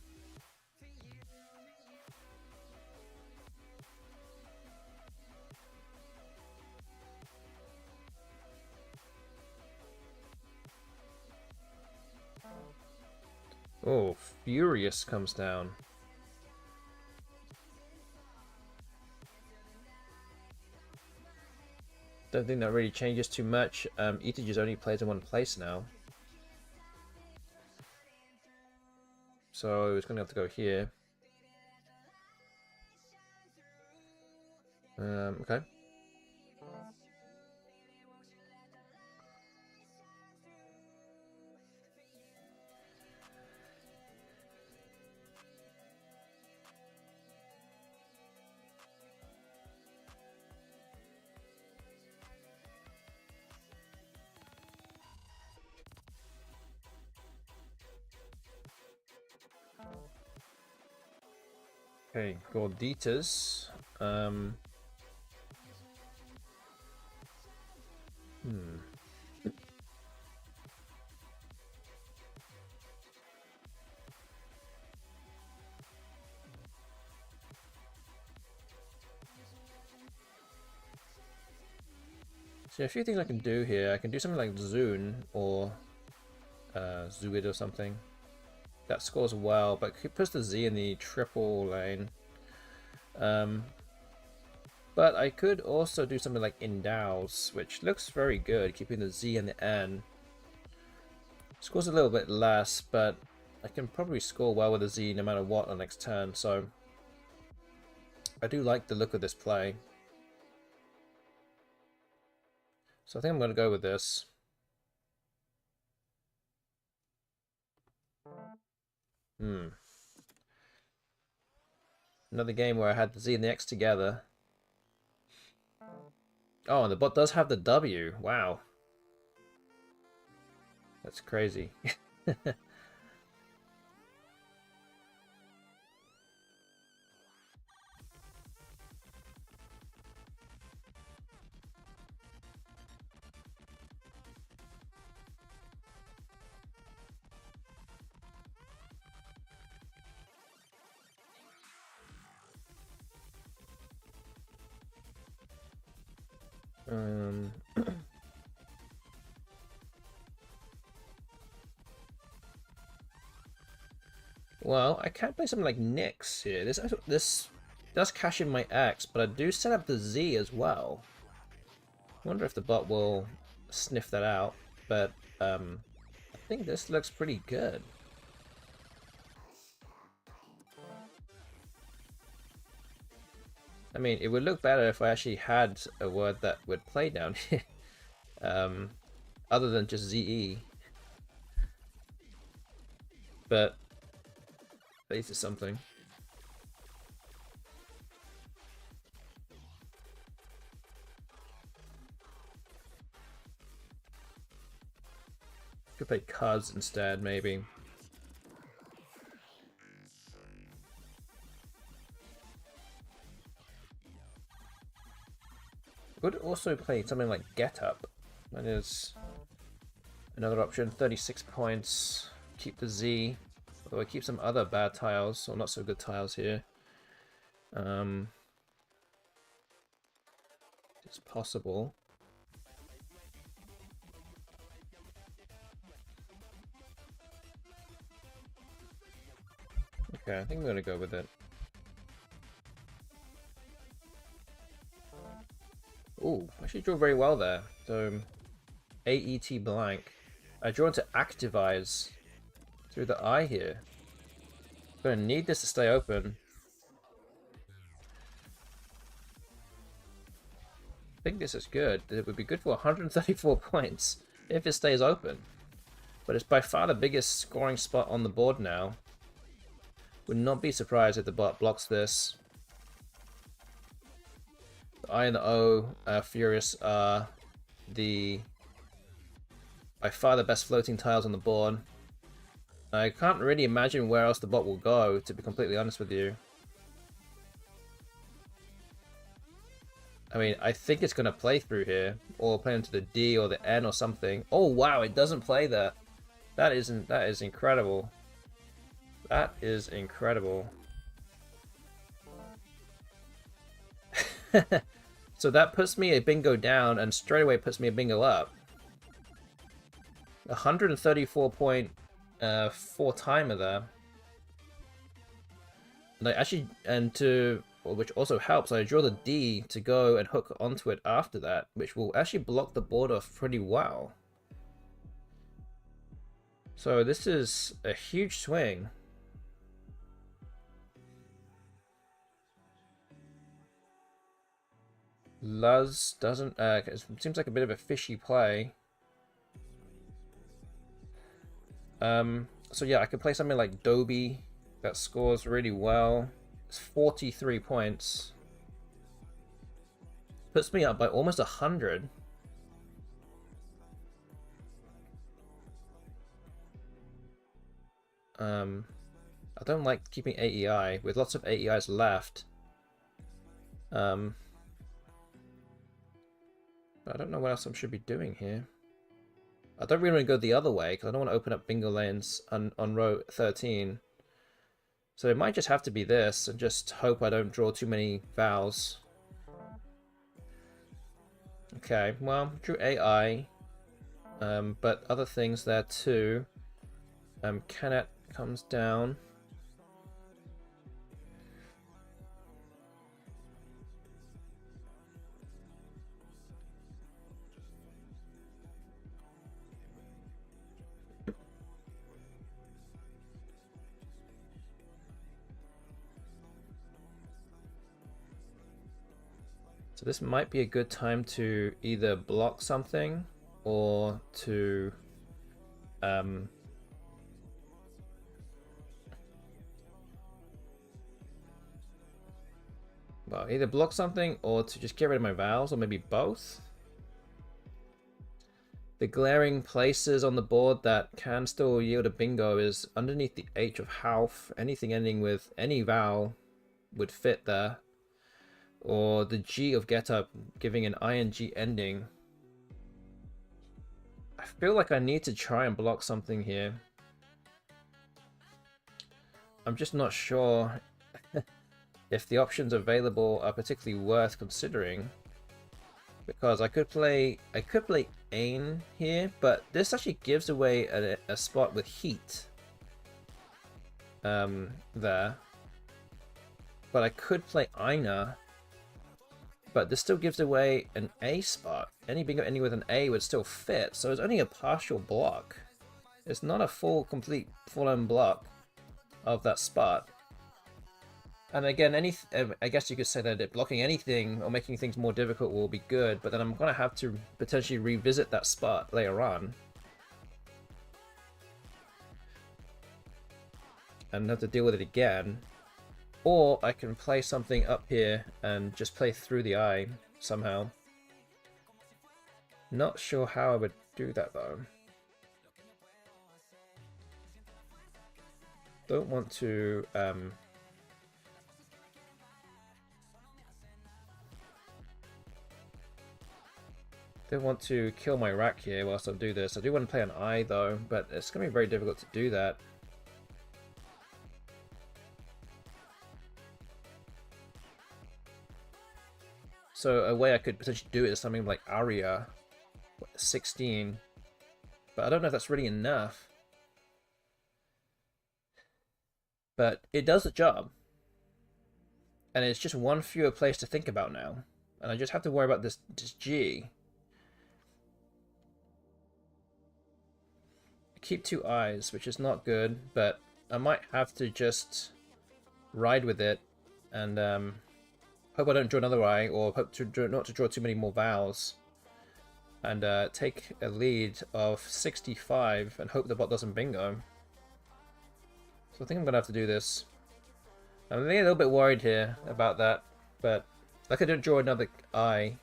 Oh, Furious comes down. Don't think that really changes too much. Etages only plays in one place now. So it's gonna have to go here. Okay. Okay, Gorditas. So a few things I can do here. I can do something like Zune or Zuid or something. That scores well, but it puts the Z in the triple lane. But I could also do something like Endows, which looks very good, keeping the Z and the N. Scores a little bit less, but I can probably score well with the Z no matter what on the next turn, so I do like the look of this play. So I think I'm going to go with this. Another game where I had the Z and the X together. Oh, and the bot does have the W. Wow. That's crazy. Well, I can't play something like Nyx here. This does cash in my X, but I do set up the Z as well. I wonder if the bot will sniff that out, but I think this looks pretty good. I mean, it would look better if I actually had a word that would play down here, other than just ZE. But at least it's something. Could play Cuz instead, maybe. Could also play something like Get Up. That is another option. 36 points. Keep the Z. Although I keep some other bad tiles, or not so good tiles here. as possible. Okay, I think I'm gonna go with it. Ooh, I actually drew very well there. So, AET blank. I draw into Activize through the eye here. Gonna need this to stay open. I think this is good. It would be good for 134 points if it stays open. But it's by far the biggest scoring spot on the board now. Would not be surprised if the bot blocks this. The I and the O Furious are by far the best floating tiles on the board. I can't really imagine where else the bot will go, to be completely honest with you. I mean, I think it's going to play through here, or play into the D or the N or something. Oh wow, it doesn't play that. That is incredible. That is incredible. So that puts me a bingo down and straight away puts me a bingo up. 134.4 timer there. And I actually, which also helps, I draw the D to go and hook onto it after that, which will actually block the board off pretty well. So this is a huge swing. Luz doesn't, it seems like a bit of a fishy play. So yeah, I could play something like Dobie that scores really well. It's 43 points. Puts me up by almost 100. I don't like keeping AEI with lots of AEIs left. I don't know what else I should be doing here. I don't really want to go the other way because I don't want to open up bingo lanes on row 13. So it might just have to be this and just hope I don't draw too many vowels. Okay, well, drew AI, but other things there too. Canet comes down. So this might be a good time to either block something or to well, either block something or to just get rid of my vowels, or maybe both. The glaring places on the board that can still yield a bingo is underneath the H of Half. Anything ending with any vowel would fit there. Or the G of Get Up, giving an ing ending. I feel like I need to try and block something here. I'm just not sure if the options available are particularly worth considering. Because I could play Ain here, but this actually gives away a spot with heat. There. But I could play Aina. But this still gives away an A spot. Any bingo ending with an A would still fit, so it's only a partial block. It's not a full-on block of that spot. And again, I guess you could say that blocking anything or making things more difficult will be good, but then I'm going to have to potentially revisit that spot later on. And have to deal with it again. Or I can play something up here and just play through the eye somehow. Not sure how I would do that though. Don't want to kill my rack here whilst I do this. I do want to play an eye though, but it's going to be very difficult to do that. So a way I could potentially do it is something like Aria, 16. But I don't know if that's really enough. But it does the job. And it's just one fewer place to think about now. And I just have to worry about this G. I keep 2 eyes, which is not good, but I might have to just ride with it and hope I don't draw another eye, or hope to not to draw too many more vowels, and take a lead of 65 and hope the bot doesn't bingo. So I think I'm gonna have to do this. I'm getting a little bit worried here about that, but like I don't draw another eye.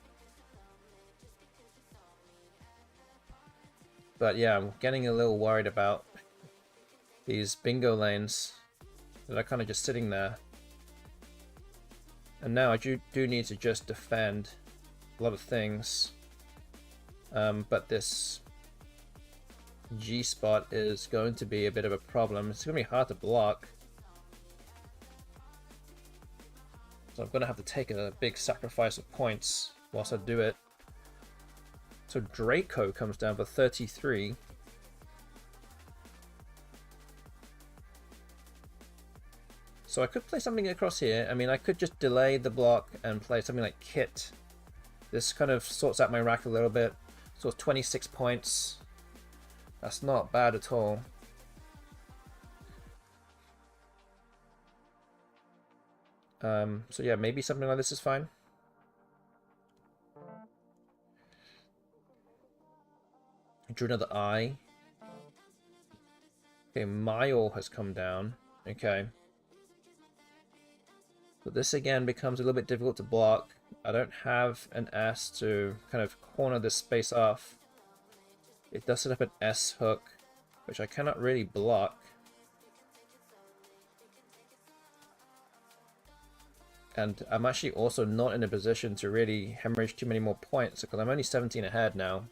But yeah, I'm getting a little worried about these bingo lanes that are kind of just sitting there. And now I do need to just defend a lot of things. But this G spot is going to be a bit of a problem. It's going to be hard to block. So I'm going to have to take a big sacrifice of points whilst I do it. So Draco comes down for 33. So I could play something across here. I mean, I could just delay the block and play something like Kit. This kind of sorts out my rack a little bit. So 26 points. That's not bad at all. So yeah, maybe something like this is fine. Drew another eye. Okay, Mile has come down. Okay. But this again becomes a little bit difficult to block. I don't have an S to kind of corner this space off. It does set up an S hook, which I cannot really block. And I'm actually also not in a position to really hemorrhage too many more points, because I'm only 17 ahead now.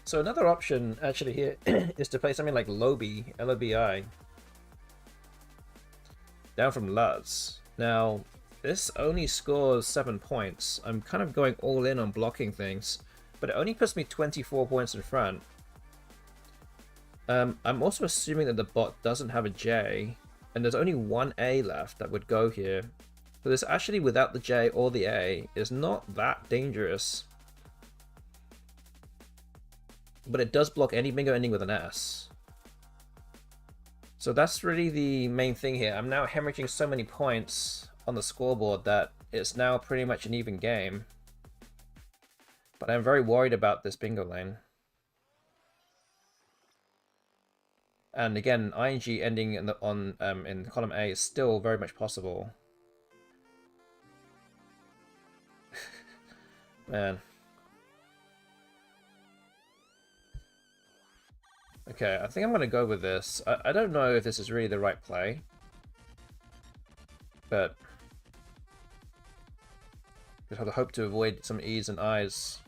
So another option actually here is to play something like Lobi, L-O-B-I, down from Luz. Now, this only scores 7 points. I'm kind of going all in on blocking things, but it only puts me 24 points in front. I'm also assuming that the bot doesn't have a J, and there's only one A left that would go here. So this actually, without the J or the A, is not that dangerous. But it does block any bingo ending with an S. So that's really the main thing here. I'm now hemorrhaging so many points on the scoreboard that it's now pretty much an even game. But I'm very worried about this bingo lane. And again, ING ending in in column A is still very much possible. Man. Okay, I think I'm going to go with this. I don't know if this is really the right play. But just have to hope to avoid some E's and I's.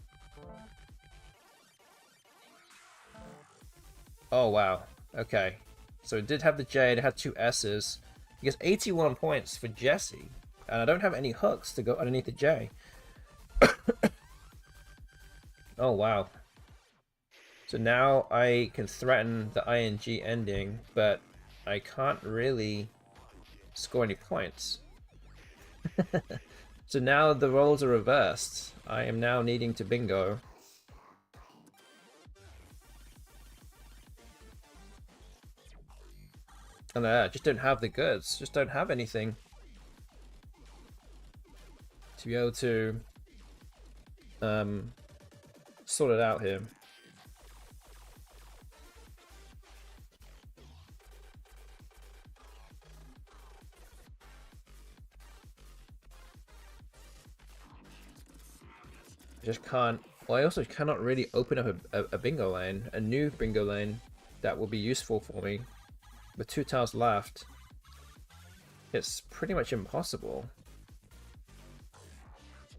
Oh, wow. Okay. So it did have the J, it had 2 S's. He gets 81 points for Jesse. And I don't have any hooks to go underneath the J. Oh, wow. So now I can threaten the ING ending, but I can't really score any points. So now the roles are reversed. I am now needing to bingo. And I just don't have the goods. Just don't have anything to be able to sort it out here. I just can't Well, I also cannot really open up a bingo lane, a new bingo lane that will be useful for me. With 2 tiles left, it's pretty much impossible.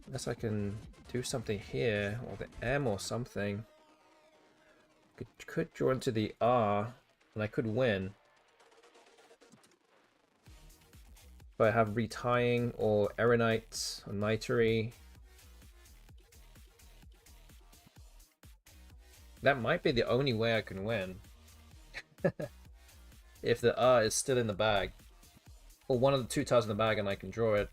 Unless I can do something here, or the M or something. Could draw into the R, and I could win. But I have retying or Erenite or Nitery. That might be the only way I can win. If the R is still in the bag. Or one of the 2 tiles in the bag and I can draw it.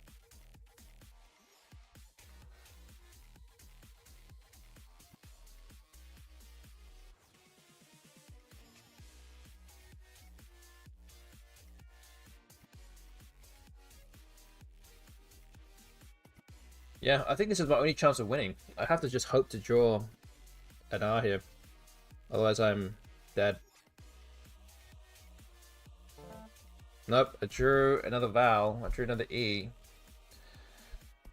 Yeah, I think this is my only chance of winning. I have to just hope to draw an R here. Otherwise I'm dead. Nope, I drew another vowel. I drew another E.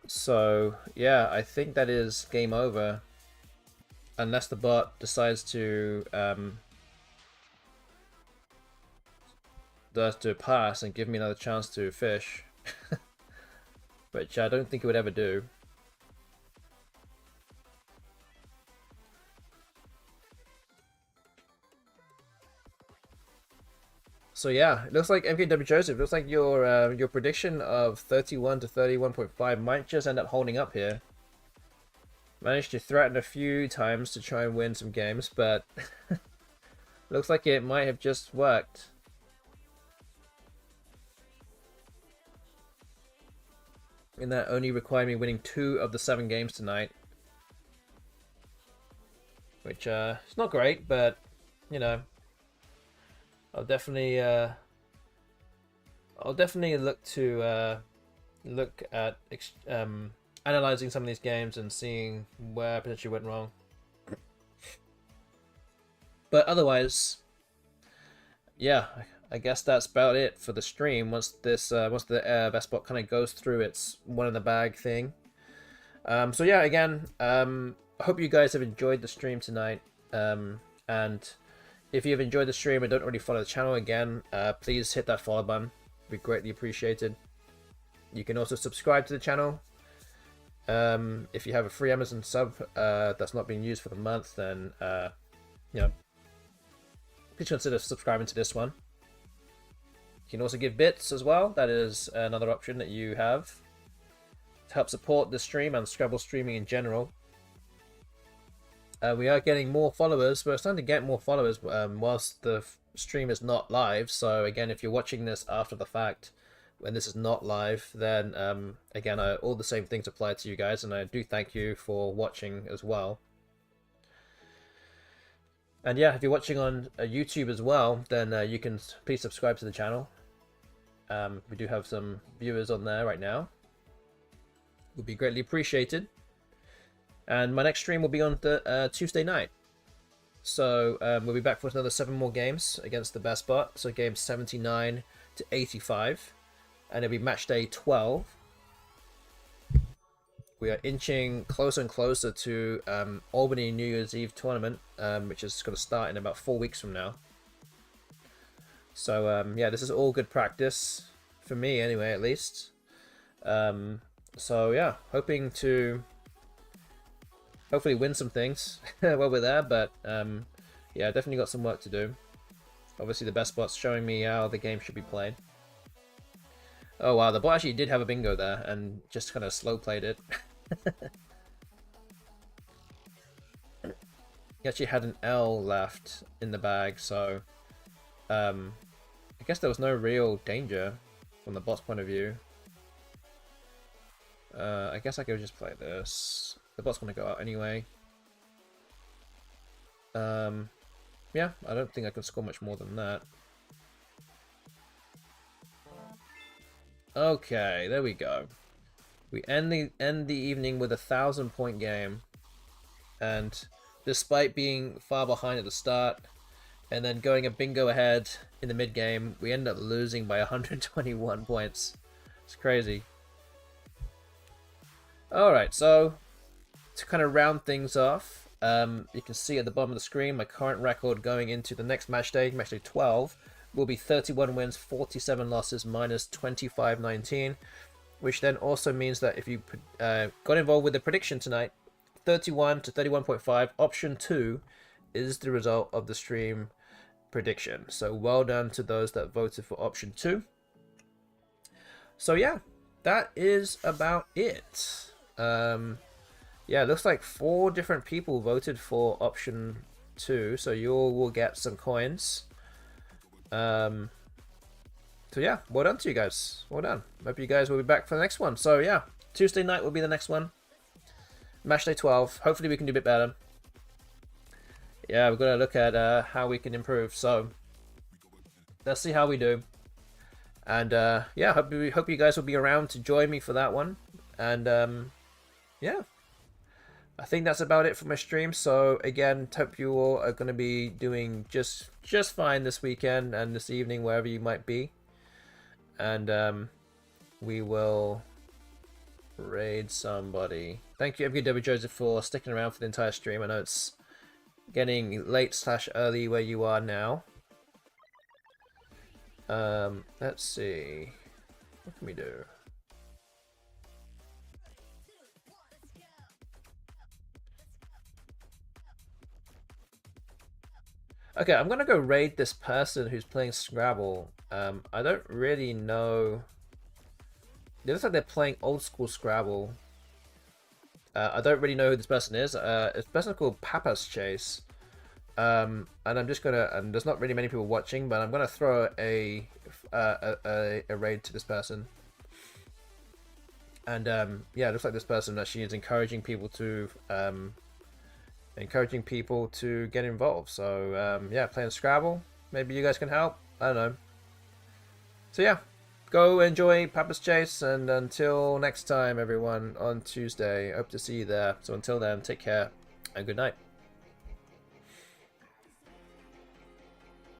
So, yeah, I think that is game over. Unless the bot decides to pass and give me another chance to fish. Which I don't think it would ever do. So yeah, it looks like MKW Joseph, looks like your prediction of 31 to 31.5 might just end up holding up here. Managed to threaten a few times to try and win some games, but looks like it might have just worked. And that only required me winning 2 of the 7 games tonight. Which it's not great, but you know, I'll definitely look at analyzing some of these games and seeing where I potentially went wrong. But otherwise, yeah, I guess that's about it for the stream. Once the BESTBOT kind of goes through its one in the bag thing. So yeah, again, I hope you guys have enjoyed the stream tonight. And if you've enjoyed the stream and don't already follow the channel, again, please hit that follow button. It'd be greatly appreciated. You can also subscribe to the channel. If you have a free Amazon sub that's not being used for the month, then you know, please consider subscribing to this one. You can also give bits as well. That is another option that you have to help support the stream and Scrabble streaming in general. We are getting more followers. We're starting to get more followers whilst the stream is not live. So again, if you're watching this after the fact, when this is not live, then again, all the same things apply to you guys, and I do thank you for watching as well. And yeah, if you're watching on YouTube as well, then you can please subscribe to the channel. We do have some viewers on there right now. Would be greatly appreciated. And my next stream will be on Tuesday night. So we'll be back for another 7 more games against the BESTBOT. So games 79 to 85. And it'll be match day 12. We are inching closer and closer to Albany New Year's Eve tournament, which is going to start in about 4 weeks from now. So yeah, this is all good practice for me anyway, at least. So yeah, hoping to hopefully win some things while we're there, but yeah, definitely got some work to do. Obviously the BESTBOT's showing me how the game should be played. Oh wow, the bot actually did have a bingo there and just kind of slow played it. He actually had an L left in the bag, so I guess there was no real danger from the bot's point of view. I guess I could just play this. The bot's gonna go out anyway. Yeah, I don't think I can score much more than that. Okay, there we go. We end the evening with a 1,000-point game, and despite being far behind at the start, and then going a bingo ahead in the mid game, we end up losing by 121 points. It's crazy. All right, so to kind of round things off, you can see at the bottom of the screen my current record going into the next match day 12, will be 31 wins, 47 losses, minus 25.19, which then also means that if you got involved with the prediction tonight, 31 to 31.5, option 2 is the result of the stream prediction. So well done to those that voted for option 2. So yeah, that is about it. Yeah, it looks like 4 different people voted for option 2, so you all will get some coins. So yeah, well done to you guys. Well done. Hope you guys will be back for the next one. So yeah, Tuesday night will be the next one. Match day 12. Hopefully we can do a bit better. Yeah, we're going to look at how we can improve. So let's see how we do. And yeah, hope you guys will be around to join me for that one. And yeah, I think that's about it for my stream. So again, hope you all are going to be doing just fine this weekend and this evening, wherever you might be. And we will raid somebody. Thank you, MKW Joseph, for sticking around for the entire stream. I know it's getting late / early where you are now. Let's see. What can we do? Okay, I'm gonna go raid this person who's playing Scrabble. I don't really know. It looks like they're playing old school Scrabble. I don't really know who this person is. It's a person called Papa's Chase. And I'm just gonna, and there's not really many people watching, but I'm gonna throw a raid to this person. And yeah, it looks like this person actually is encouraging people to get involved. So yeah, playing Scrabble. Maybe you guys can help. I don't know. So yeah, go enjoy Papa's Chase, and until next time, everyone, on Tuesday, hope to see you there. So until then, take care and good night.